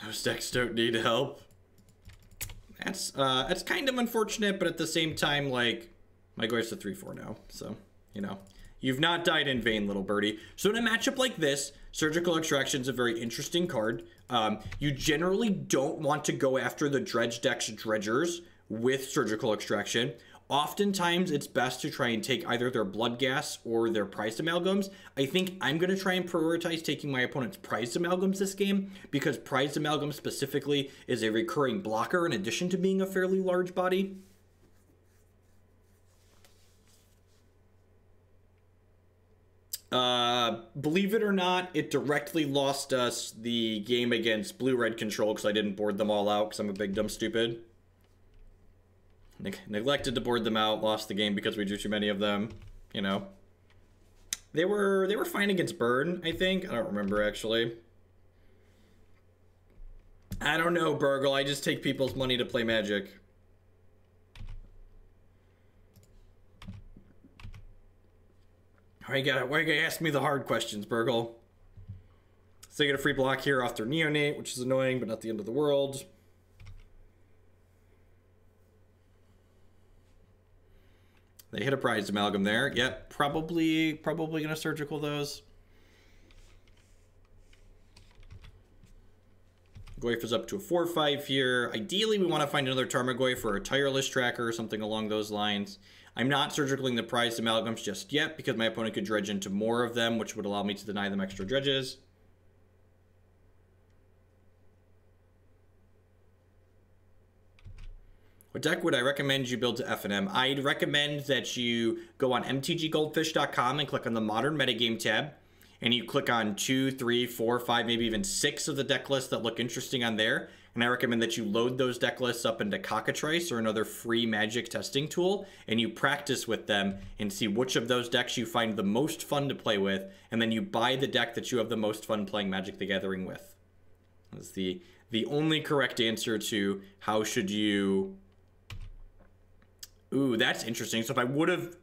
Those decks don't need help. That's kind of unfortunate, but at the same time, like, my Goyf's a 3/4 now, so, you know. You've not died in vain, little birdie. So in a matchup like this, Surgical Extraction is a very interesting card. You generally don't want to go after the Dredge deck's Dredgers with Surgical Extraction. Oftentimes, it's best to try and take either their Blood Gas or their Prized Amalgams. I think I'm going to try and prioritize taking my opponent's Prized Amalgams this game, because Prized Amalgam specifically is a recurring blocker in addition to being a fairly large body. Believe it or not, it directly lost us the game against Blue-Red Control because I didn't board them all out because I'm a big dumb stupid. Neglected to board them out, lost the game because we drew too many of them, you know. They were fine against Burn, I think. I don't remember, actually. I don't know, Burgle. I just take people's money to play Magic. Why you gotta ask me the hard questions, Burgle? So they get a free block here off their Neonate, which is annoying, but not the end of the world. They hit a Prized Amalgam there. Yep, probably gonna Surgical those. Goyf is up to a 4/5 here. Ideally, we want to find another Tarmogoyf or a Tireless Tracker or something along those lines. I'm not Surgicaling the Prized Amalgams just yet because my opponent could dredge into more of them, which would allow me to deny them extra dredges. What deck would I recommend you build to FNM? I'd recommend that you go on mtggoldfish.com and click on the Modern Metagame tab, and you click on 2, 3, 4, 5, maybe even 6 of the deck lists that look interesting on there. And I recommend that you load those deck lists up into Cockatrice or another free Magic testing tool, and you practice with them and see which of those decks you find the most fun to play with, and then you buy the deck that you have the most fun playing Magic the Gathering with. That's the only correct answer to how should you... Ooh, that's interesting. So if I would have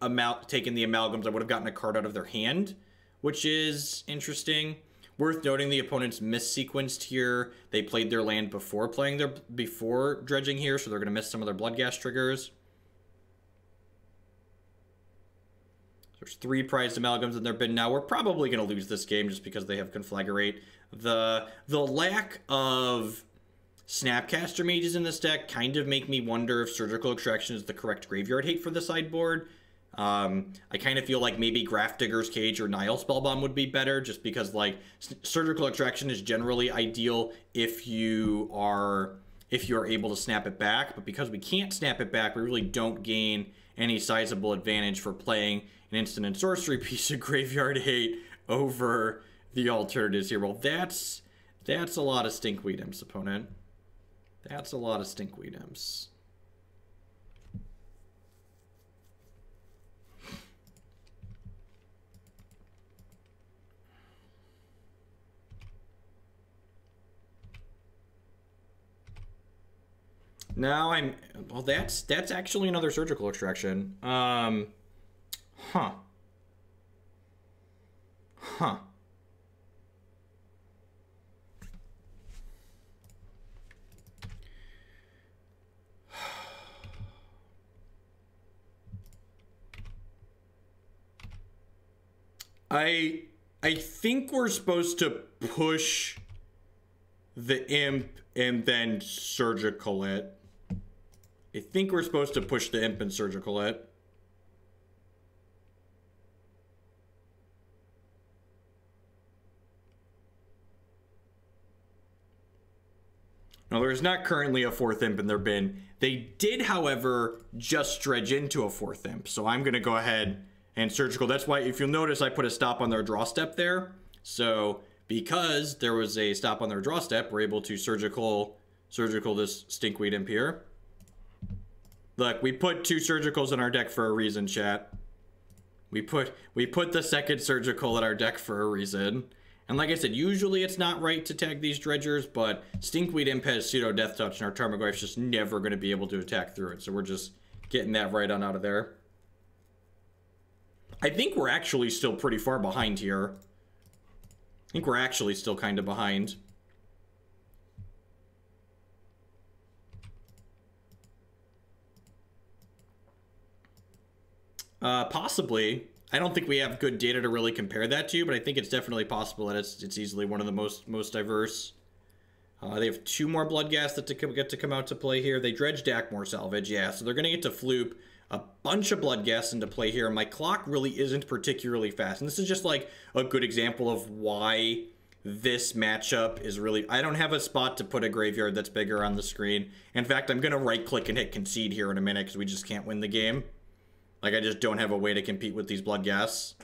taken the Amalgams, I would have gotten a card out of their hand, which is interesting. Worth noting, the opponent's missequenced here. They played their land before dredging here, so they're going to miss some of their Blood Gas triggers. There's 3 Prized Amalgams in their bin now. We're probably going to lose this game just because they have Conflagrate. The lack of Snapcaster Mages in this deck kind of make me wonder if Surgical Extraction is the correct graveyard hate for the sideboard. I kind of feel like maybe Grafdigger's Cage or Nile Spellbomb would be better, just because like Surgical Extraction is generally ideal if you are able to snap it back, but because we can't snap it back, we really don't gain any sizable advantage for playing an instant and sorcery piece of graveyard hate over the alternatives here. Well, that's a lot of Stinkweed Imps, opponent. That's a lot of Stinkweed Imps. Now well, that's actually another Surgical Extraction. Huh. I think we're supposed to push the Imp and then Surgical it. I think we're supposed to push the Imp and Surgical it. Now, there is not currently a 4th Imp in their bin. They did, however, just dredge into a 4th Imp, so I'm going to go ahead and Surgical. That's why, if you'll notice, I put a stop on their draw step there. So, because there was a stop on their draw step, we're able to Surgical this Stinkweed Imp here. Look, we put 2 surgicals in our deck for a reason, chat. We put the second surgical in our deck for a reason. And like I said, usually it's not right to tag these dredgers, but Stinkweed Imp has pseudo death touch, and our Tarmogoyf's just never going to be able to attack through it. So we're just getting that right on out of there. I think we're actually still pretty far behind here. I think we're actually still kind of behind. Possibly. I don't think we have good data to really compare that to, but I think it's definitely possible that it's easily one of the most diverse. They have 2 more Bloodghast that get to come out to play here. They dredge Dakmor Salvage, yeah, so they're going to get to floop a bunch of Bloodghast into play here. My clock really isn't particularly fast, and this is just like a good example of why this matchup is really... I don't have a spot to put a graveyard that's bigger on the screen. In fact, I'm going to right-click and hit concede here in a minute because we just can't win the game. Like, I just don't have a way to compete with these Bloodghasts.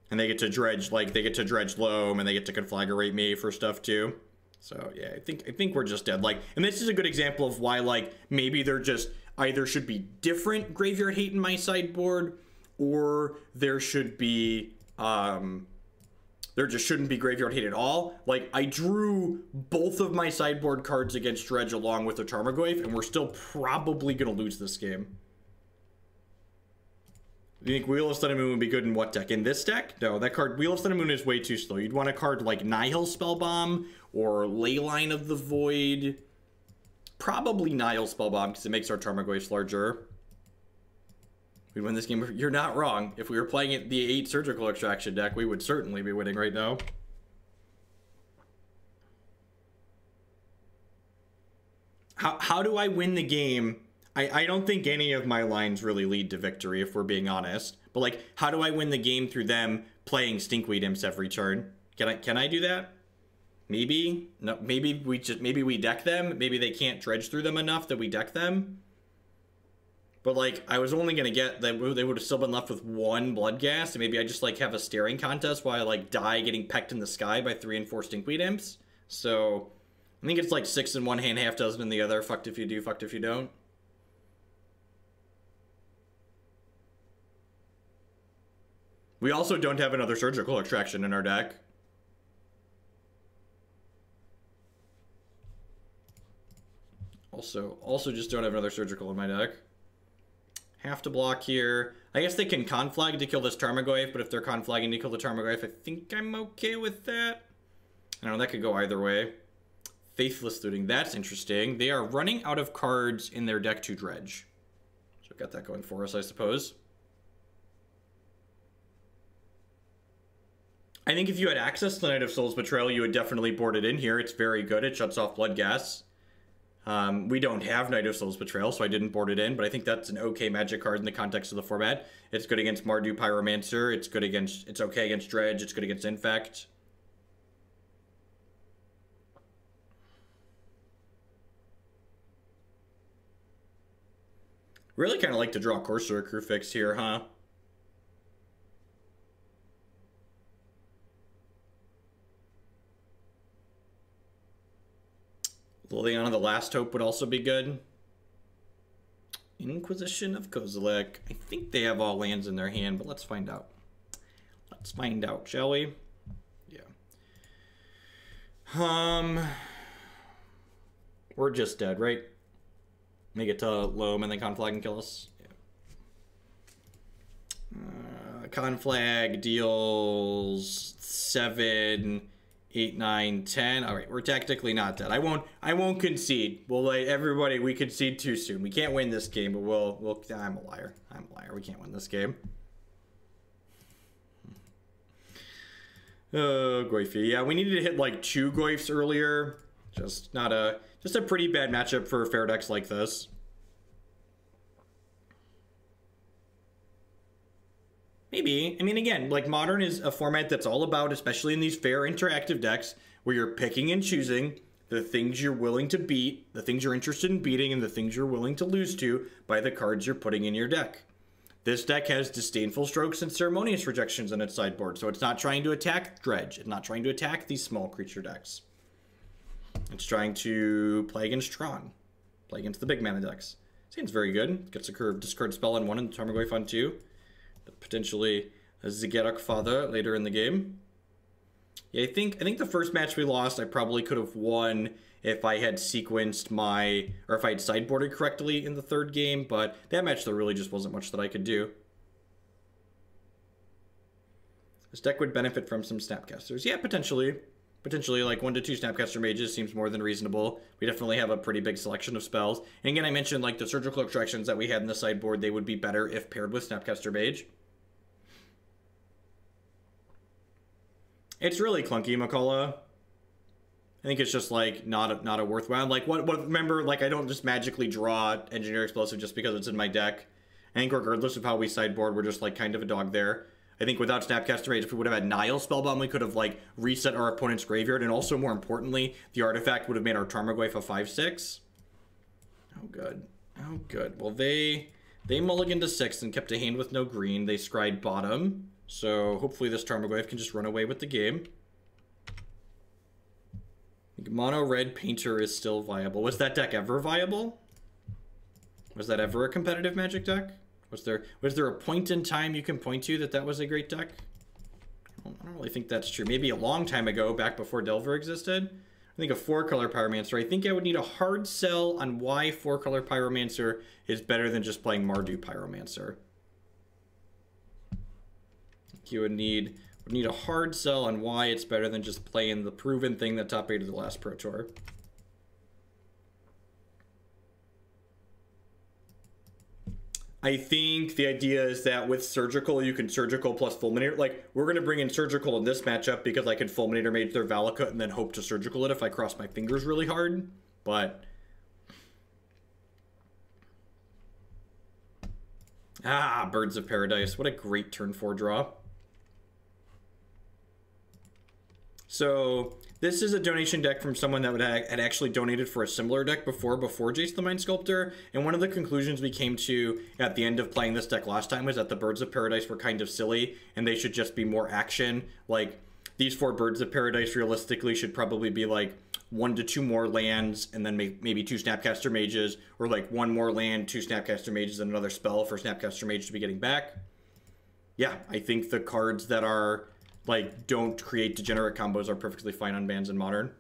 And they get to dredge, like, they get to dredge Loam, and they get to conflagrate me for stuff, too. So, yeah, I think we're just dead. Like, and this is a good example of why, like, maybe there just either should be different graveyard hate in my sideboard, or there should be, there just shouldn't be graveyard hate at all. Like, I drew both of my sideboard cards against Dredge along with the Tarmogoyf, and we're still probably going to lose this game. You think Wheel of Sun and Moon would be good in what deck? In this deck? No, that card, Wheel of Sun and Moon, is way too slow. You'd want a card like Nihil Spellbomb or Leyline of the Void. Probably Nihil Spellbomb, because it makes our Tarmogoyfs larger. We win this game. You're not wrong. If we were playing it the 8 Surgical Extraction deck, we would certainly be winning right now. How do I win the game? I don't think any of my lines really lead to victory, if we're being honest. But, like, how do I win the game through them playing Stinkweed Imps every turn? Can I do that? Maybe? No, maybe we deck them. Maybe they can't dredge through them enough that we deck them. But, like, I was only going to get... They would have still been left with 1 Bloodghast, and maybe I just, like, have a staring contest while I, like, die getting pecked in the sky by 3 and 4 Stinkweed Imps. So, I think it's, like, 6 in one hand, half dozen in the other. Fucked if you do, fucked if you don't. We also don't have another Surgical Extraction in our deck. Also just don't have another Surgical in my deck. Have to block here. I guess they can conflag to kill this Tarmogoyf, but if they're conflagging to kill the Tarmogoyf, I think I'm okay with that. I don't know, that could go either way. Faithless Looting, that's interesting. They are running out of cards in their deck to dredge. So we've got that going for us, I suppose. I think if you had access to Knight of Souls Betrayal, you would definitely board it in here. It's very good. It shuts off Bloodghast. We don't have Knight of Souls Betrayal, so I didn't board it in, but I think that's an okay magic card in the context of the format. It's good against Mardu Pyromancer. It's good against... It's okay against Dredge. It's good against Infect. Really kind of like to draw Courser of Kruphix here, huh? Liliana the Last Hope would also be good. Inquisition of Kozilek. I think they have all lands in their hand, but let's find out. Let's find out, shall we? Yeah. We're just dead, right? Make it to Loam and then conflag and kill us. Yeah. Conflag deals 7... 8, 9, 10. All right, we're tactically not dead. I won't concede. We'll let everybody. We concede too soon. We can't win this game, but we'll. I'm a liar. I'm a liar. We can't win this game. Oh, Goyfy. Yeah, we needed to hit like 2 Goyfs earlier. Just a pretty bad matchup for fair decks like this. Maybe. I mean, again, like, Modern is a format that's all about, especially in these fair interactive decks, where you're picking and choosing the things you're willing to beat, the things you're interested in beating, and the things you're willing to lose to by the cards you're putting in your deck. This deck has Disdainful Strokes and Ceremonious Rejections in its sideboard, so it's not trying to attack Dredge. It's not trying to attack these small creature decks. It's trying to play against Tron. Play against the big mana decks. Seems very good. Gets a curve discard spell on 1 and Tarmogoyf on 2. Potentially a Garruk Father later in the game. Yeah, I think the first match we lost, I probably could have won if I had sequenced or if I had sideboarded correctly in the third game, but that match there really just wasn't much that I could do. This deck would benefit from some Snapcasters. Yeah, potentially. Potentially, like 1 to 2 Snapcaster Mages seems more than reasonable. We definitely have a pretty big selection of spells. And again, I mentioned like the Surgical Extractions that we had in the sideboard, they would be better if paired with Snapcaster Mage. It's really clunky, McCullough. I think it's just like not a worthwhile. Like what remember, like I don't just magically draw Engineer Explosive just because it's in my deck. I think regardless of how we sideboard, we're just like kind of a dog there. I think without Snapcaster Mage, if we would have had Nile Spellbomb, we could have like reset our opponent's graveyard, and also more importantly, the artifact would have made our Tarmogoyf a 5/6. Oh good. Oh good. Well they mulliganed to 6 and kept a hand with no green. They scryed bottom. So hopefully this Tarmogoyf can just run away with the game. Mono red Painter is still viable. Was that deck ever viable? Was that ever a competitive Magic deck? Was there a point in time you can point to that was a great deck? I don't really think that's true. Maybe a long time ago, back before Delver existed. I think a 4-color Pyromancer. I think I would need a hard sell on why 4-color Pyromancer is better than just playing Mardu Pyromancer. You would need a hard sell on why it's better than just playing the proven thing that top 8 of the last Pro Tour. I think the idea is that with Surgical, you can Surgical plus Fulminator. Like, we're going to bring in Surgical in this matchup because I can Fulminator Mage their Valakut and then hope to Surgical it if I cross my fingers really hard. But... Birds of Paradise. What a great turn 4 draw. So this is a donation deck from someone that had actually donated for a similar deck before Jace the Mind Sculptor. And one of the conclusions we came to at the end of playing this deck last time was that the Birds of Paradise were kind of silly and they should just be more action. Like these 4 Birds of Paradise realistically should probably be like 1 to 2 more lands and then maybe 2 Snapcaster Mages, or like 1 more land, 2 Snapcaster Mages, and another spell for Snapcaster Mage to be getting back. Yeah, I think the cards that are... like, don't create degenerate combos are perfectly fine on bans in Modern.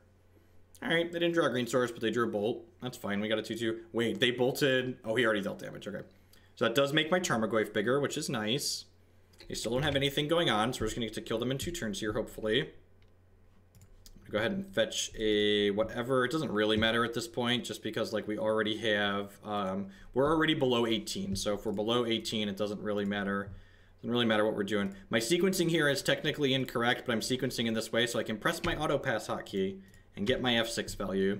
Alright, they didn't draw a green source, but they drew a bolt. That's fine, we got a 2/2. Wait, they bolted... oh, he already dealt damage, okay. So that does make my Tarmogoyf bigger, which is nice. They still don't have anything going on, so we're just going to get to kill them in 2 turns here, hopefully. I'm gonna go ahead and fetch a whatever. It doesn't really matter at this point, just because, like, we already have... we're already below 18, so if we're below 18, it doesn't really matter. Doesn't really matter what we're doing. My sequencing here is technically incorrect, but I'm sequencing in this way so I can press my auto pass hotkey and get my F6 value.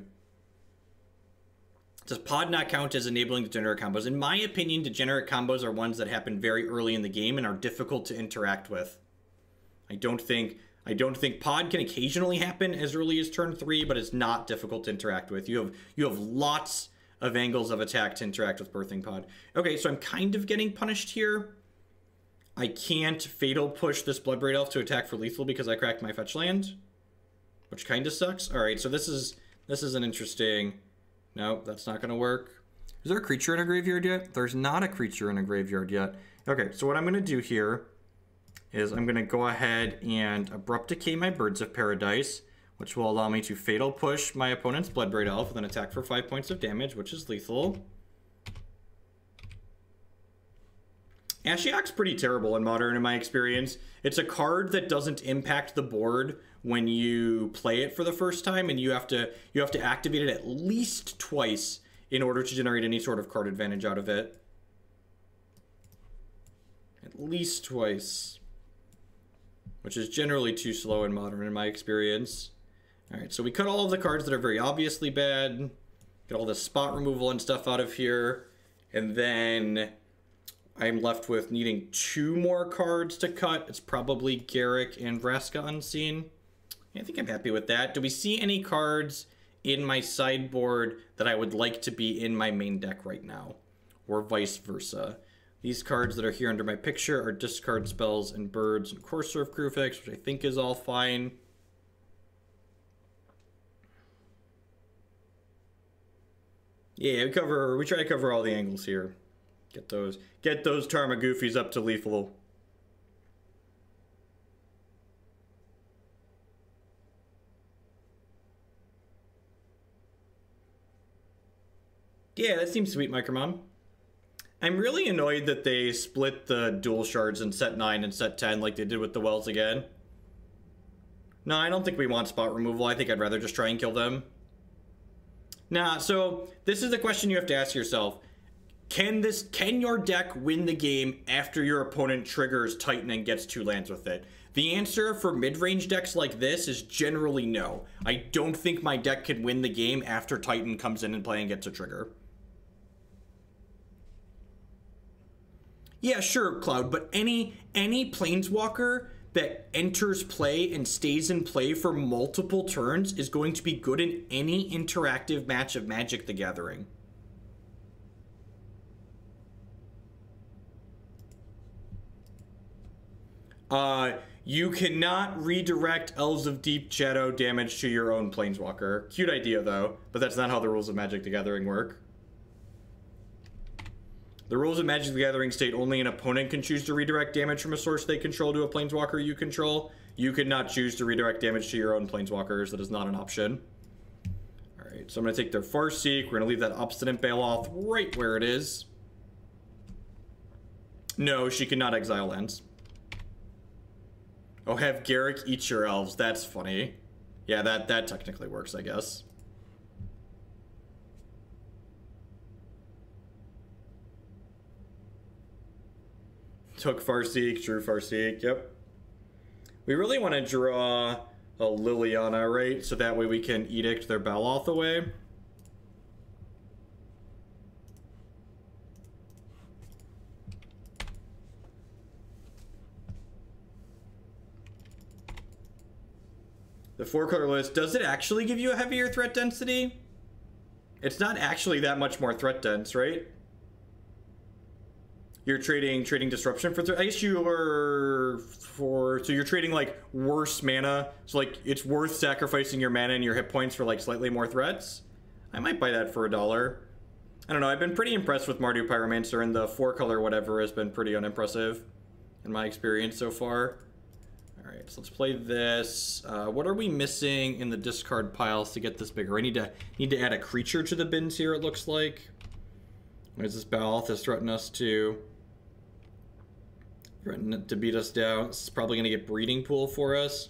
Does pod not count as enabling degenerate combos? In my opinion, degenerate combos are ones that happen very early in the game and are difficult to interact with. I don't think pod can occasionally happen as early as turn 3, but it's not difficult to interact with. You have lots of angles of attack to interact with Birthing Pod. Okay, so I'm kind of getting punished here. I can't Fatal Push this Bloodbraid Elf to attack for lethal because I cracked my fetch land, which kind of sucks. All right, so this is an interesting... no, that's not going to work. Is there a creature in a graveyard yet? There's not a creature in a graveyard yet. Okay, so what I'm going to do here is I'm going to go ahead and Abrupt Decay my Birds of Paradise, which will allow me to Fatal Push my opponent's Bloodbraid Elf and then attack for 5 points of damage, which is lethal. Ashiok's pretty terrible in Modern in my experience. It's a card that doesn't impact the board when you play it for the first time, and you have to activate it at least twice in order to generate any sort of card advantage out of it. At least twice. Which is generally too slow in Modern in my experience. Alright, so we cut all of the cards that are very obviously bad. Get all the spot removal and stuff out of here. And then... I'm left with needing 2 more cards to cut. It's probably Garruk and Vraska Unseen. I think I'm happy with that. Do we see any cards in my sideboard that I would like to be in my main deck right now? Or vice versa? These cards that are here under my picture are discard spells and birds and Courser of Kruphix, which I think is all fine. Yeah, we try to cover all the angles here. Get those Tarmogoyfs up to lethal. Yeah, that seems sweet, Micromom. I'm really annoyed that they split the dual shards in set 9 and set 10 like they did with the Wells again. No, I don't think we want spot removal. I think I'd rather just try and kill them. Nah, so this is the question you have to ask yourself. Can your deck win the game after your opponent triggers Titan and gets 2 lands with it? The answer for mid-range decks like this is generally no. I don't think my deck can win the game after Titan comes in and play and gets a trigger. Yeah, sure, Cloud, but any Planeswalker that enters play and stays in play for multiple turns is going to be good in any interactive match of Magic the Gathering. You cannot redirect Elves of Deep Shadow damage to your own Planeswalker. Cute idea, though, but that's not how the rules of Magic the Gathering work. The rules of Magic the Gathering state only an opponent can choose to redirect damage from a source they control to a Planeswalker you control. You cannot choose to redirect damage to your own Planeswalkers. That is not an option. Alright, so I'm going to take their Farseek. We're going to leave that Obstinate Baloth right where it is. No, she cannot exile lands. Oh, have Garruk eat your elves. That's funny. Yeah, that technically works, I guess. Took Farseek, drew Farseek, yep. We really want to draw a Liliana, right? So that way we can edict their Baloth away. The 4-color list, does it actually give you a heavier threat density? It's not actually that much more threat dense, right? You're trading disruption for I guess you are so you're trading like worse mana, so like it's worth sacrificing your mana and your hit points for like slightly more threats. I might buy that for $1. I don't know, I've been pretty impressed with Mardu Pyromancer, and the 4-color whatever has been pretty unimpressive in my experience so far. Alright, so let's play this. What are we missing in the discard piles to get this bigger? I need to add a creature to the bins here, it looks like. What is this? Baloth is threatening us to beat us down. This is probably going to get Breeding Pool for us.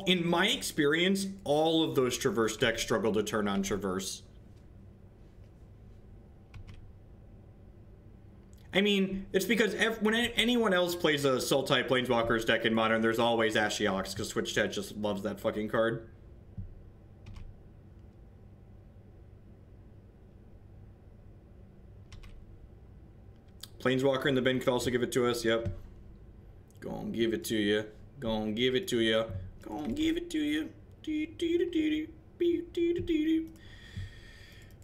In my experience, all of those Traverse decks struggle to turn on Traverse. I mean, it's because when anyone else plays a Sultai Planeswalkers deck in Modern, there's always Ashiok, because Twitch Chat just loves that fucking card. Planeswalker in the bin could also give it to us, yep. Gonna give it to you. Gonna give it to you. Gonna give it to you.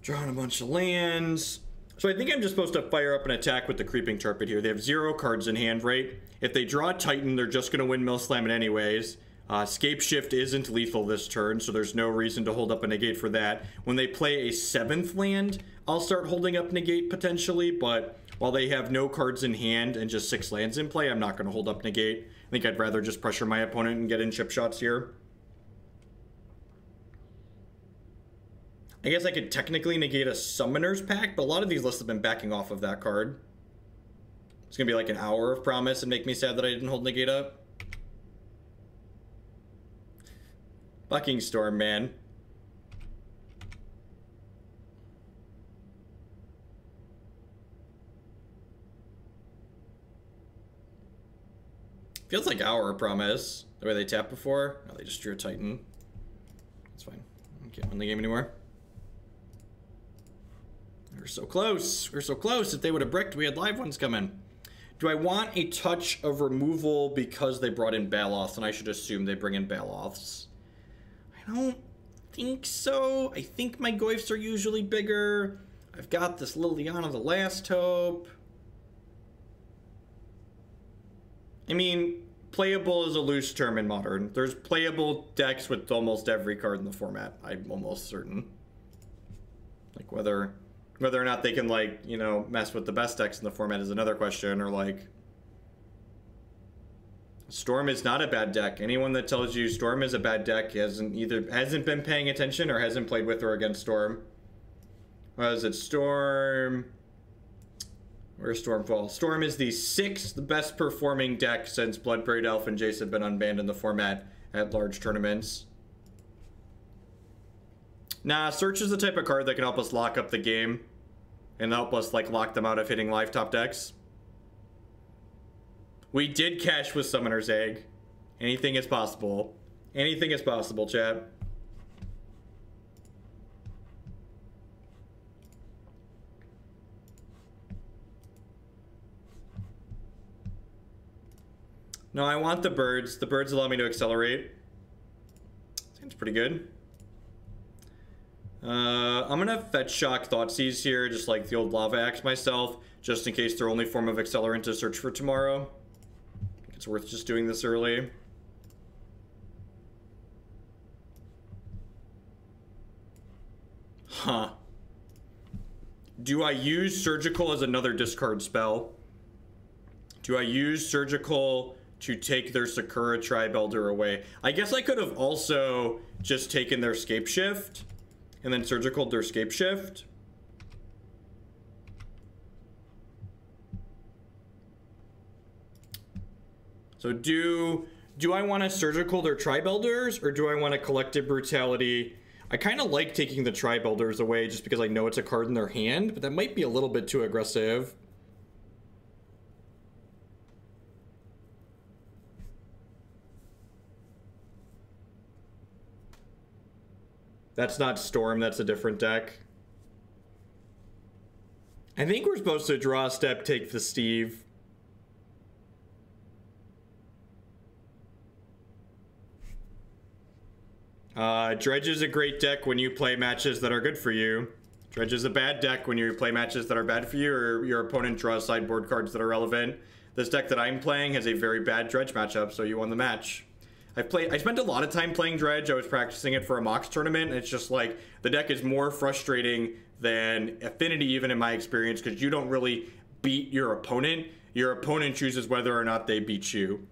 Drawing a bunch of lands. So I think I'm just supposed to fire up an attack with the Creeping Turpid here. They have 0 cards in hand, right? If they draw Titan, they're just going to win Maelstrom it anyways. Scape Shift isn't lethal this turn, so there's no reason to hold up a Negate for that. When they play a 7th land, I'll start holding up Negate potentially, but while they have no cards in hand and just 6 lands in play, I'm not going to hold up Negate. I think I'd rather just pressure my opponent and get in chip shots here. I guess I could technically negate a Summoner's Pact, but a lot of these lists have been backing off of that card. It's going to be like an hour of promise and make me sad that I didn't hold Negate up. Fucking Storm, man. Feels like Hour of Promise. The way they tapped before. No, they just drew a Titan. It's fine. I can't win the game anymore. We're so close. We're so close. If they would have bricked, we had live ones coming. Do I want a touch of removal because they brought in Baloths? And I should assume they bring in Baloths. I don't think so. I think my Goyfs are usually bigger. I've got this Liliana the Last Hope. I mean, playable is a loose term in Modern. There's playable decks with almost every card in the format. I'm almost certain. Like whether or not they can, like, you know, mess with the best decks in the format is another question. Or like, Storm is not a bad deck. Anyone that tells you Storm is a bad deck hasn't been paying attention or hasn't played with or against Storm. Was it Storm? Where's Stormfall? Storm is the 6th best performing deck since Bloodbraid Elf and Jace have been unbanned in the format at large tournaments. Nah, Search is the type of card that can help us lock up the game and help us, like, lock them out of hitting live top decks. We did cash with Summoner's Egg. Anything is possible. Anything is possible, chat. No, I want the birds. The birds allow me to accelerate. Seems pretty good. I'm gonna Fetch Shock Thoughtseize here, just like the old Lava Axe myself, just in case their only form of accelerant is Search for Tomorrow. I think it's worth just doing this early. Huh. Do I use Surgical as another discard spell? Do I use Surgical to take their Sakura Tribe Elder away? I guess I could have also just taken their Scape Shift and then Surgical their Scape Shift. So do I want to Surgical their Tribe Elders, or do I want to Collective Brutality? I kind of like taking the Tribe Elders away just because I know it's a card in their hand, but that might be a little bit too aggressive. That's not Storm, that's a different deck. I think we're supposed to draw a step, take the Steve. Dredge is a great deck when you play matches that are good for you. Dredge is a bad deck when you play matches that are bad for you, or your opponent draws sideboard cards that are relevant. This deck that I'm playing has a very bad Dredge matchup, so you won the match. I spent a lot of time playing Dredge. I was practicing it for a Mox tournament, and it's just like, the deck is more frustrating than Affinity, even in my experience, because you don't really beat your opponent. Your opponent chooses whether or not they beat you.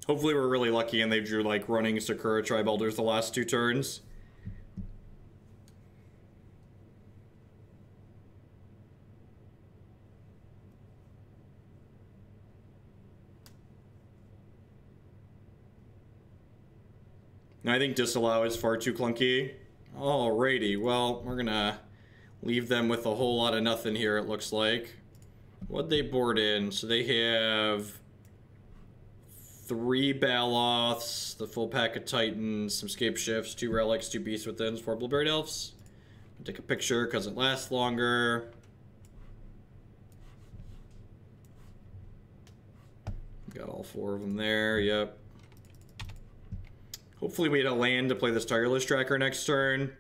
Hopefully we're really lucky and they drew, like, running Sakura Tribe Elders the last 2 turns. I think Disallow is far too clunky. Alrighty, well, we're gonna leave them with a whole lot of nothing here, it looks like. What'd they board in? So they have 3 Baloths, the full pack of Titans, some Scape Shifts, 2 Relics, 2 Beast Withins, 4 Blueberry Elves. I'll take a picture because it lasts longer. Got all 4 of them there, yep. Hopefully we had a land to play this Tireless Tracker next turn.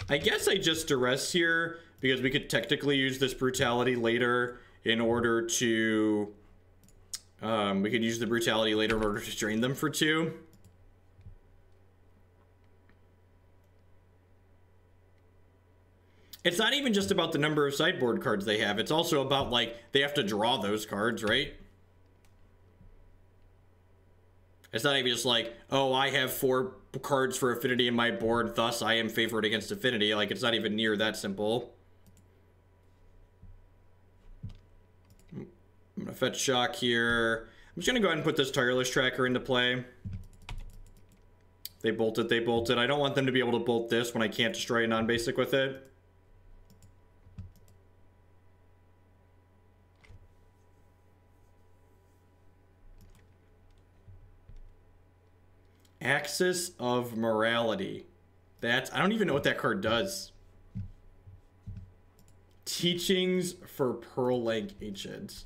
I guess I just Duress here because we could technically use this Brutality later in order to... we could use the Brutality later in order to drain them for 2. It's not even just about the number of sideboard cards they have. It's also about, like, they have to draw those cards, right? It's not even just like, oh, I have 4 cards for Affinity in my board, thus I am favored against Affinity. Like, it's not even near that simple. I'm gonna Fetch Shock here. I'm just gonna go ahead and put this Tireless Tracker into play. They bolted, they bolted. I don't want them to be able to bolt this when I can't destroy a non-basic with it. Axis of Morality. That's... I don't even know what that card does. Teachings for Pearl Lake Ancients.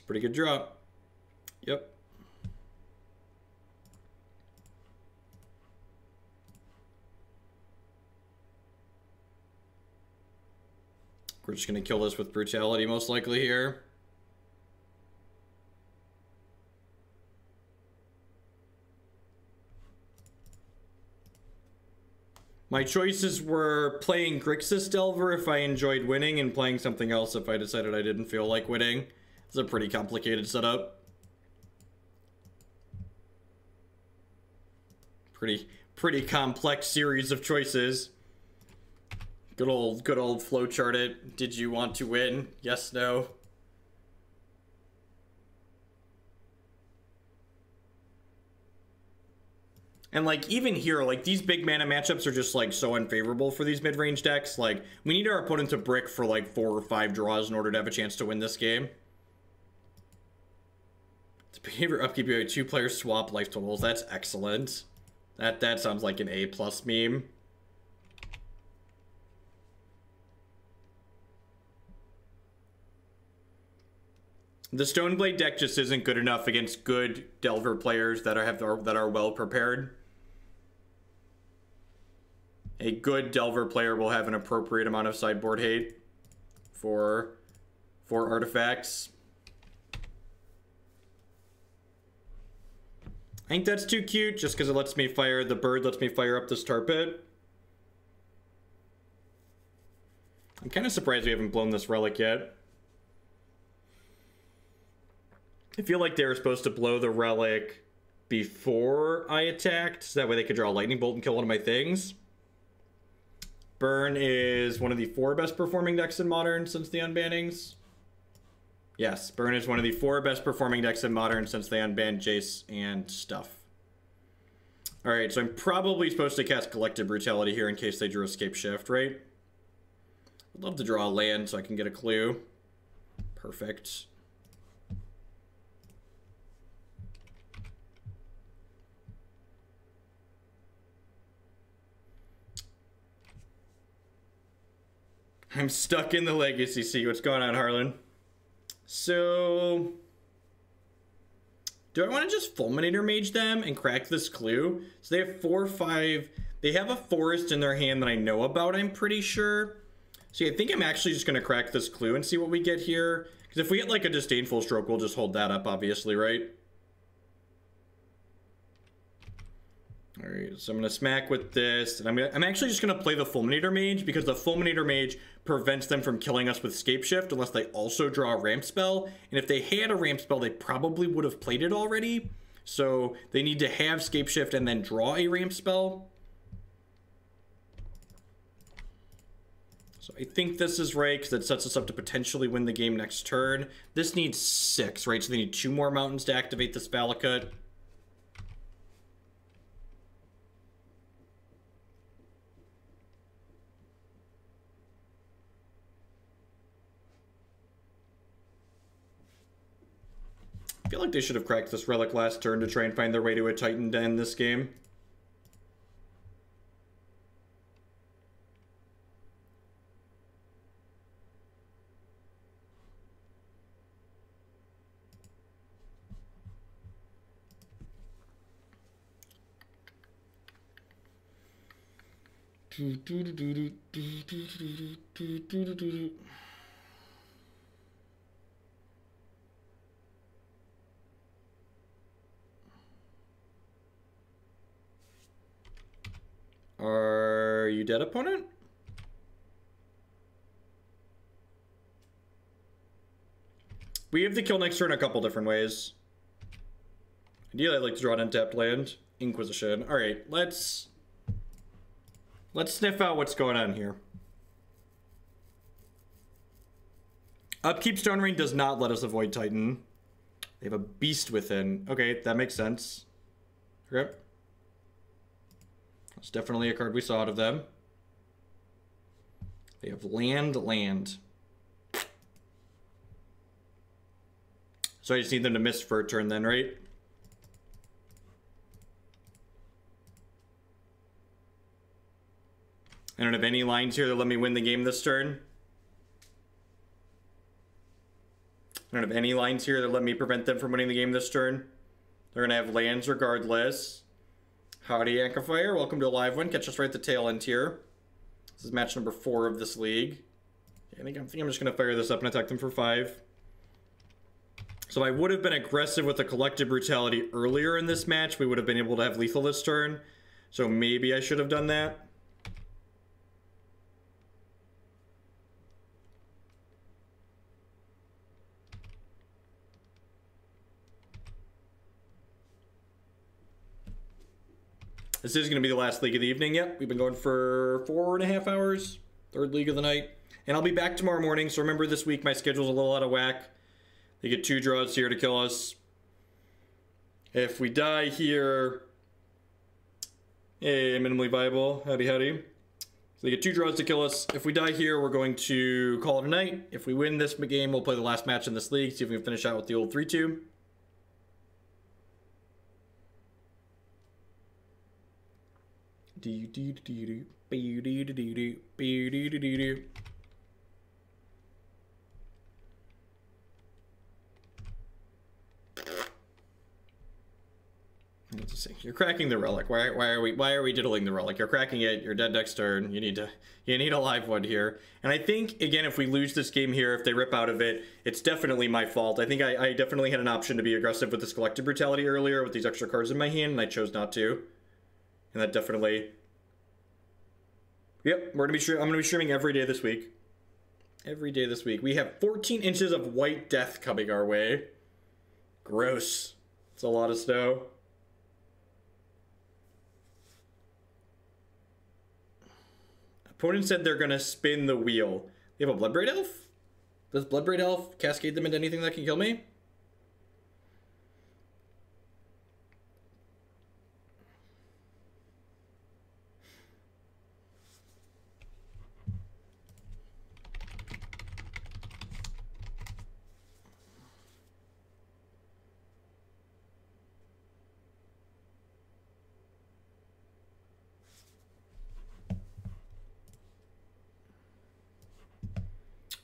a pretty good drop. Yep. We're just going to kill this with Brutality most likely here. My choices were playing Grixis Delver if I enjoyed winning and playing something else if I decided I didn't feel like winning. It's a pretty complicated setup. Pretty complex series of choices. Good old flowchart it. Did you want to win? Yes, no. And like even here, like these big mana matchups are just like so unfavorable for these mid-range decks. Like we need our opponent to brick for like 4 or 5 draws in order to have a chance to win this game. The behavior upkeep, you have 2 players swap life totals. That's excellent. That sounds like an A+ meme. The Stoneblade deck just isn't good enough against good Delver players that are well prepared. A good Delver player will have an appropriate amount of sideboard hate for artifacts. I think that's too cute just because it lets me fire the bird, lets me fire up this tar pit. I'm kind of surprised we haven't blown this relic yet. I feel like they were supposed to blow the relic before I attacked, so that way they could draw a lightning bolt and kill one of my things. Burn is one of the 4 best performing decks in Modern since the unbannings. Yes, Burn is one of the 4 best performing decks in Modern since they unbanned Jace and stuff. Alright, so I'm probably supposed to cast Collective Brutality here in case they drew Escape Shift, right? I'd love to draw a land so I can get a clue. Perfect. I'm stuck in the Legacy Sea. What's going on, Harlan? So, do I want to just Fulminator Mage them and crack this clue? So they have 4 or 5. They have a forest in their hand that I know about, I'm pretty sure. So I think I'm actually just going to crack this clue and see what we get here. Because if we get like a Disdainful Stroke, we'll just hold that up, obviously, right? Alright, so I'm going to smack with this, and I'm actually just going to play the Fulminator Mage, because the Fulminator Mage prevents them from killing us with Scape Shift, unless they also draw a ramp spell, and if they had a ramp spell, they probably would have played it already, so they need to have Scape Shift and then draw a ramp spell. So I think this is right, because it sets us up to potentially win the game next turn. This needs 6, right, so they need 2 more mountains to activate this Valakut. I feel like they should have cracked this relic last turn to try and find their way to a Titan to end this game. Are you dead, opponent? We have to kill next turn a couple different ways. Ideally, I'd like to draw an untapped land. Inquisition. Alright, let's sniff out what's going on here. Upkeep Stone Rain does not let us avoid Titan. They have a Beast Within. Okay, that makes sense. Okay. It's definitely a card we saw out of them. They have land. So I just need them to miss for a turn then, right? I don't have any lines here that let me win the game this turn. I don't have any lines here that let me prevent them from winning the game this turn. They're going to have lands regardless. Howdy, Anchorfire. Welcome to a live one. Catch us right at the tail end here. This is match number 4 of this league. I think I'm just going to fire this up and attack them for 5. So I would have been aggressive with the Collective Brutality earlier in this match. We would have been able to have lethal this turn. So maybe I should have done that. This is going to be the last league of the evening. Yep, we've been going for 4.5 hours. 3rd league of the night. And I'll be back tomorrow morning. So remember, this week my schedule's a little out of whack. They get 2 draws here to kill us. If we die here... Hey, minimally viable. Howdy, howdy. So they get 2 draws to kill us. If we die here, we're going to call it a night. If we win this game, we'll play the last match in this league. See if we can finish out with the old 3-2. Let's see. You're cracking the relic. Why are we diddling the relic? You're cracking it. You're dead next turn. You need a live one here. And I think again, if we lose this game here, if they rip out of it, it's definitely my fault. I think I definitely had an option to be aggressive with this Collective Brutality earlier with these extra cards in my hand, and I chose not to. And that definitely... Yep, I'm gonna be streaming every day this week. Every day this week. We have 14 inches of white death coming our way. Gross. It's a lot of snow. Opponent said they're gonna spin the wheel. They have a Bloodbraid Elf? Does Bloodbraid Elf cascade them into anything that can kill me?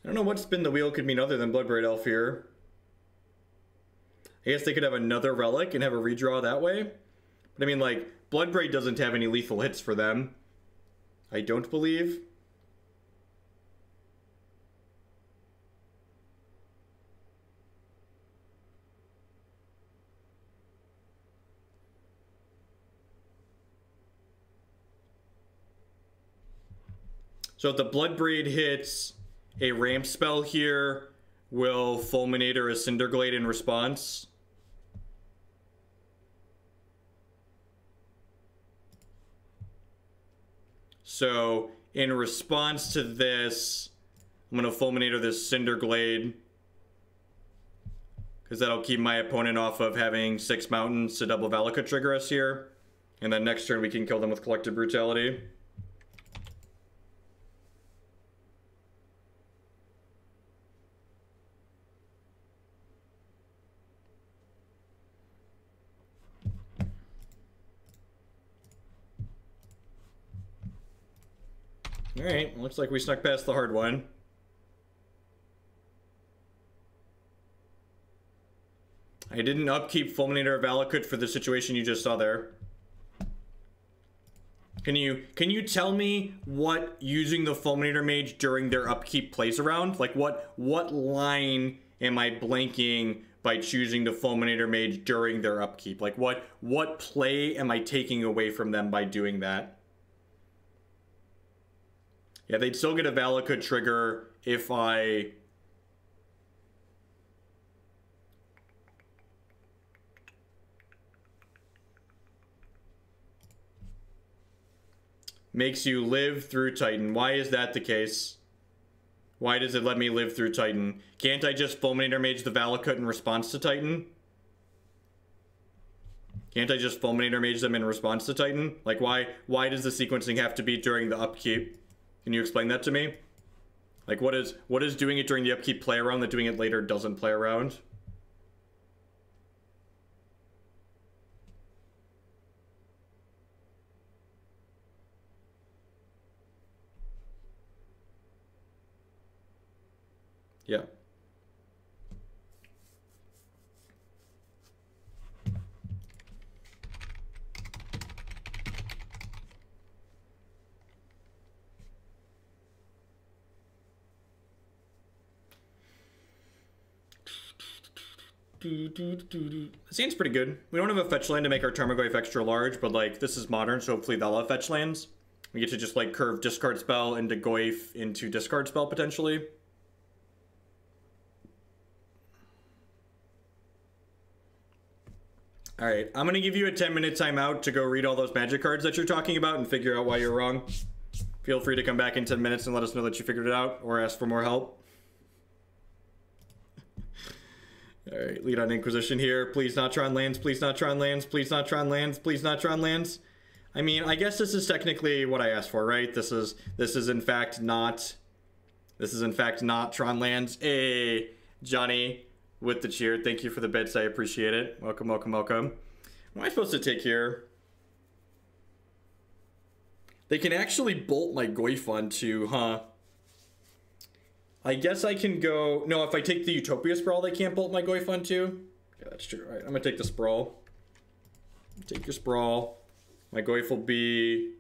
I don't know what spin the wheel could mean other than Bloodbraid Elf here. I guess they could have another relic and have a redraw that way. But I mean, like, Bloodbraid doesn't have any lethal hits for them. I don't believe. So if the Bloodbraid hits... A ramp spell here will Fulminator a Cinderglade in response. So in response to this, I'm going to Fulminator this Cinderglade, because that'll keep my opponent off of having 6 mountains to double Valakut trigger us here. And then next turn we can kill them with Collective Brutality. Alright, looks like we snuck past the hard one. I didn't upkeep Fulminator Valakut for the situation you just saw there. Can you tell me what using the Fulminator Mage during their upkeep plays around? Like what line am I blanking by choosing the Fulminator Mage during their upkeep? Like what play am I taking away from them by doing that? Yeah, they'd still get a Valakut trigger if I... Makes you live through Titan. Why is that the case? Why does it let me live through Titan? Can't I just Fulminator Mage the Valakut in response to Titan? Can't I just Fulminator Mage them in response to Titan? Like, why does the sequencing have to be during the upkeep? Can you explain that to me? Like, what is doing it during the upkeep play around that doing it later doesn't play around? Yeah. This hand's pretty good. We don't have a fetch land to make our Tarmogoyf extra large, but like this is modern, so hopefully they'll have fetch lands. We get to just like curve discard spell into Goyf into discard spell potentially. All right, I'm gonna give you a 10-minute timeout to go read all those magic cards that you're talking about and figure out why you're wrong. Feel free to come back in 10 minutes and let us know that you figured it out or ask for more help. All right, lead on Inquisition here. Please not Tron lands, please not Tron lands, please not Tron lands, please not Tron lands. I mean, I guess this is technically what I asked for, right? This is in fact not Tron lands. Hey, Johnny with the cheer. Thank you for the bits. I appreciate it. Welcome, welcome, welcome. What am I supposed to take here? They can actually bolt my Goyf on too, huh? I guess I can go... No, if I take the Utopia Sprawl, they can't bolt my Goyf on too? Yeah, that's true. All right, I'm gonna take the Sprawl. Take your Sprawl. My Goyf will be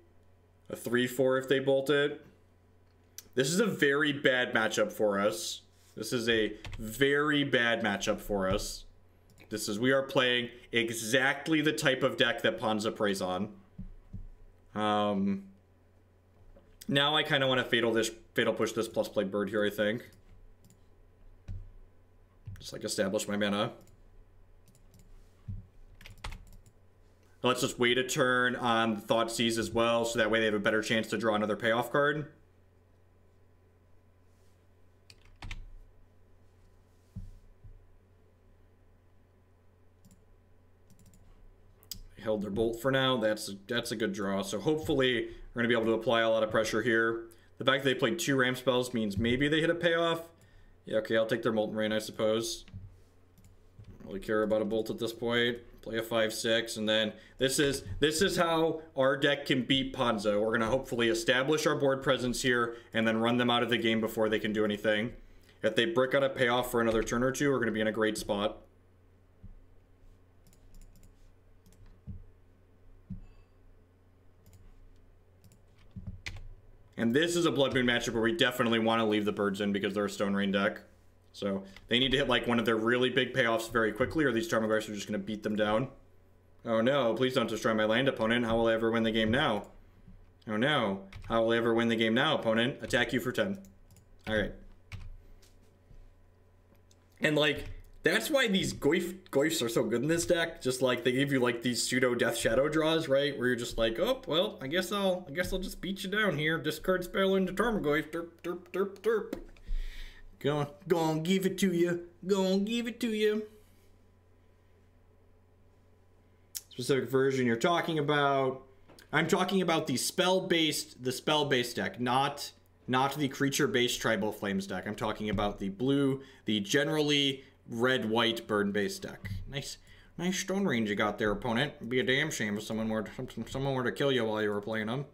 a 3/4 if they bolt it. This is a very bad matchup for us. This is a very bad matchup for us. We are playing exactly the type of deck that Ponza preys on. Now I kind of want to fatal push this plus play bird here, I think. Just like establish my mana. Let's just wait a turn on Thoughtseize as well, so that way they have a better chance to draw another payoff card. They held their bolt for now. That's a good draw. So hopefully we're going to be able to apply a lot of pressure here. The fact that they played 2 ramp spells means maybe they hit a payoff. Yeah, okay, I'll take their Molten Rain, I suppose. Don't really care about a bolt at this point. Play a 5/6, and then this is how our deck can beat Ponza. We're going to hopefully establish our board presence here and then run them out of the game before they can do anything. If they brick on a payoff for another turn or two, we're going to be in a great spot. And this is a Blood Moon matchup where we definitely want to leave the birds in because they're a Stone Rain deck. So they need to hit like one of their really big payoffs very quickly, or these Tarmogoyfs are just going to beat them down. Oh no, please don't destroy my land, opponent. How will I ever win the game now? Oh no, how will I ever win the game now, opponent? Attack you for 10. Alright. And like, that's why these Goyfs are so good in this deck. Just like, they give you like these pseudo Death Shadow draws, right? Where you're just like, oh, well, I guess I'll just beat you down here. Discard spell into Tarmogoyf. Derp, derp, derp, derp. Go on, give it to you. Go on, give it to you. Specific version you're talking about. I'm talking about the spell-based deck, not the creature-based Tribal Flames deck. I'm talking about the blue, the generally red-white burn-based deck. Nice Stone Range you got there, opponent. It'd be a damn shame if someone were to kill you while you were playing them.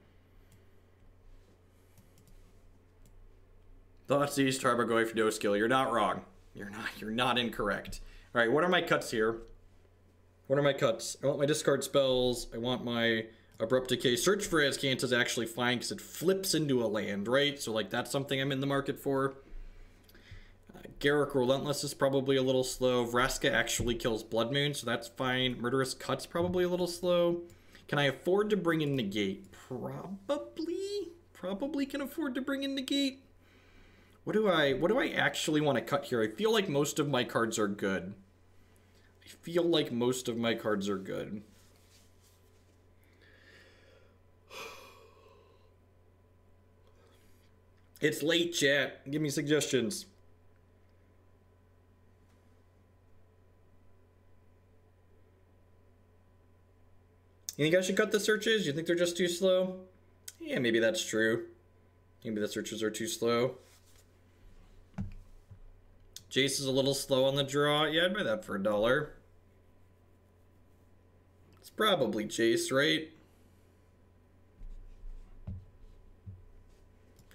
Thoughtseize, Tarmogoyf, no skill. You're not wrong. You're not incorrect. All right, what are my cuts here? What are my cuts? I want my discard spells. I want my Abrupt Decay. Search for Azcanta is actually fine because it flips into a land, right? So like that's something I'm in the market for. Garruk Relentless is probably a little slow. Vraska actually kills Blood Moon, so that's fine. Murderous Cut's probably a little slow. Can I afford to bring in Negate? Probably can afford to bring in Negate. What do I actually want to cut here? I feel like most of my cards are good. It's late, chat. Give me suggestions. You think I should cut the searches? You think they're just too slow? Yeah, maybe that's true. Maybe the searches are too slow. Jace is a little slow on the draw. Yeah, I'd buy that for $1. It's probably Jace, right?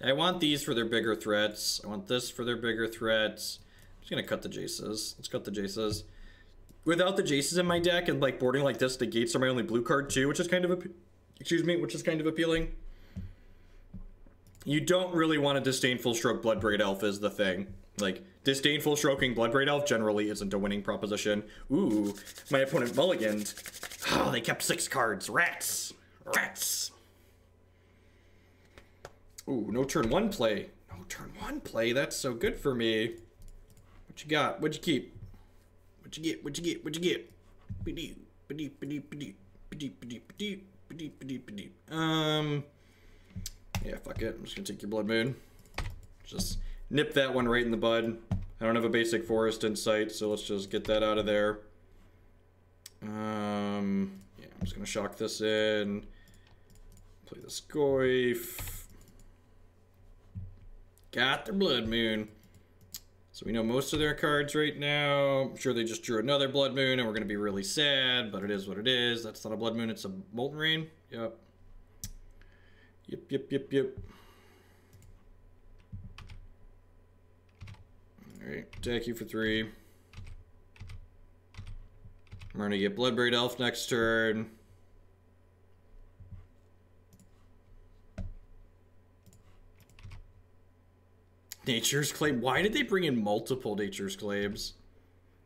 I want these for their bigger threats. I want this for their bigger threats. I'm just gonna cut the Jaces. Let's cut the Jaces. Without the Jaces in my deck and like boarding like this, the Gates are my only blue card too, which is kind of appealing. You don't really want a Disdainful Stroke Bloodbraid Elf is the thing. Like, Disdainful Stroking Bloodbraid Elf generally isn't a winning proposition. Ooh, my opponent mulliganed. Oh, they kept 6 cards. Rats. Rats. Ooh, no turn 1 play. No turn 1 play. That's so good for me. What you got? What'd you keep? What'd you get? What'd you get? What'd you get? Yeah, fuck it. I'm just gonna take your Blood Moon. Just nip that one right in the bud. I don't have a basic forest in sight, so let's just get that out of there. Yeah, I'm just gonna shock this in. Play the Goyf. Got their Blood Moon. So we know most of their cards right now. I'm sure they just drew another Blood Moon and we're gonna be really sad, but it is what it is. That's not a Blood Moon, it's a Molten Rain. Yep. Yep. Alright, attack you for 3. We're gonna get Bloodbraid Elf next turn. Nature's Claim. Why did they bring in multiple Nature's Claims?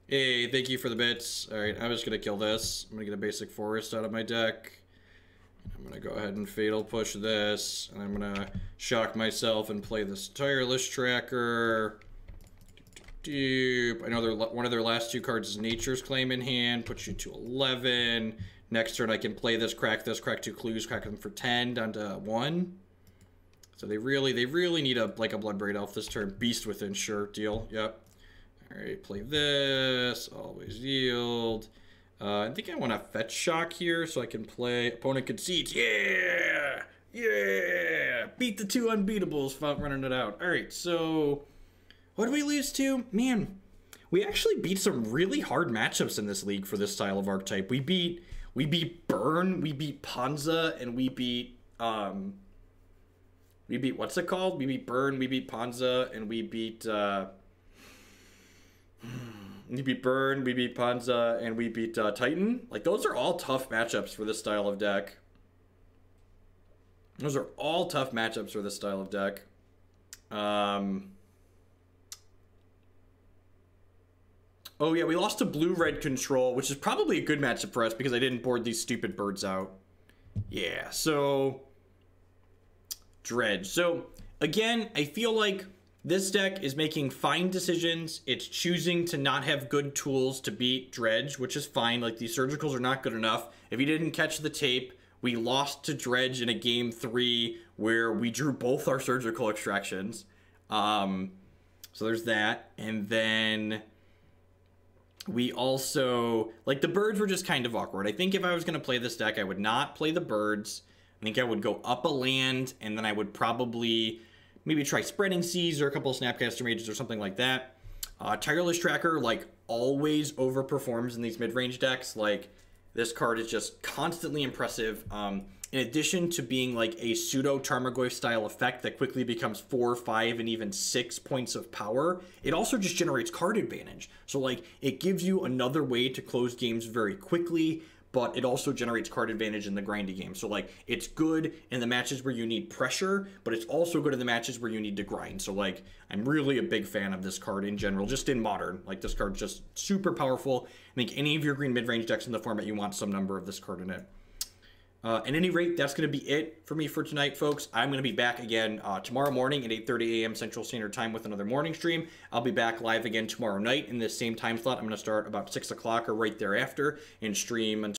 Hey, thank you for the bits. Alright, I'm just gonna kill this. I'm gonna get a basic forest out of my deck. I'm gonna go ahead and Fatal Push this. And I'm gonna shock myself and play this Tireless Tracker. I know one of their last 2 cards is Nature's Claim in hand. Puts you to 11. Next turn I can play this, crack 2 clues, crack them for 10, down to 1. So they really need a Bloodbraid Elf this turn. Beast Within, sure, deal, yep. Alright, play this, always yield. I think I want to fetch shock here so I can play opponent concedes. Yeah! Yeah! Beat the 2 unbeatables without running it out. Alright, so what did we lose to? Man, we actually beat some really hard matchups in this league for this style of archetype. We beat Burn, we beat Panza, and we beat what's it called? We beat Burn, we beat Panza, and we beat Burn, we beat Panza, and we beat Titan. Like, those are all tough matchups for this style of deck. Those are all tough matchups for this style of deck. Oh yeah, we lost to Blue-Red Control, which is probably a good matchup for us because I didn't board these stupid birds out. Yeah, so Dredge. So again, I feel like this deck is making fine decisions. It's choosing to not have good tools to beat Dredge, which is fine. Like, these surgicals are not good enough. If you didn't catch the tape, we lost to Dredge in a game 3 where we drew both our surgical extractions. So there's that. And then we also, like, the birds were just kind of awkward. I think if I was going to play this deck, I would not play the birds. I think I would go up a land, and then I would probably maybe try Spreading Seas or a couple of Snapcaster Mages or something like that. Tireless Tracker, like, always overperforms in these mid-range decks. Like, this card is just constantly impressive. In addition to being like a pseudo Tarmogoyf style effect that quickly becomes 4, 5, and even 6 points of power, it also just generates card advantage. So like, it gives you another way to close games very quickly, but it also generates card advantage in the grindy game. So like, it's good in the matches where you need pressure, but it's also good in the matches where you need to grind. So like, I'm really a big fan of this card in general, just in Modern. Like, this card's just super powerful. I think any of your green mid-range decks in the format, you want some number of this card in it. At any rate, that's going to be it for me for tonight, folks. I'm going to be back again tomorrow morning at 8:30 a.m. Central Standard Time with another morning stream. I'll be back live again tomorrow night in this same time slot. I'm going to start about 6 o'clock or right thereafter and stream until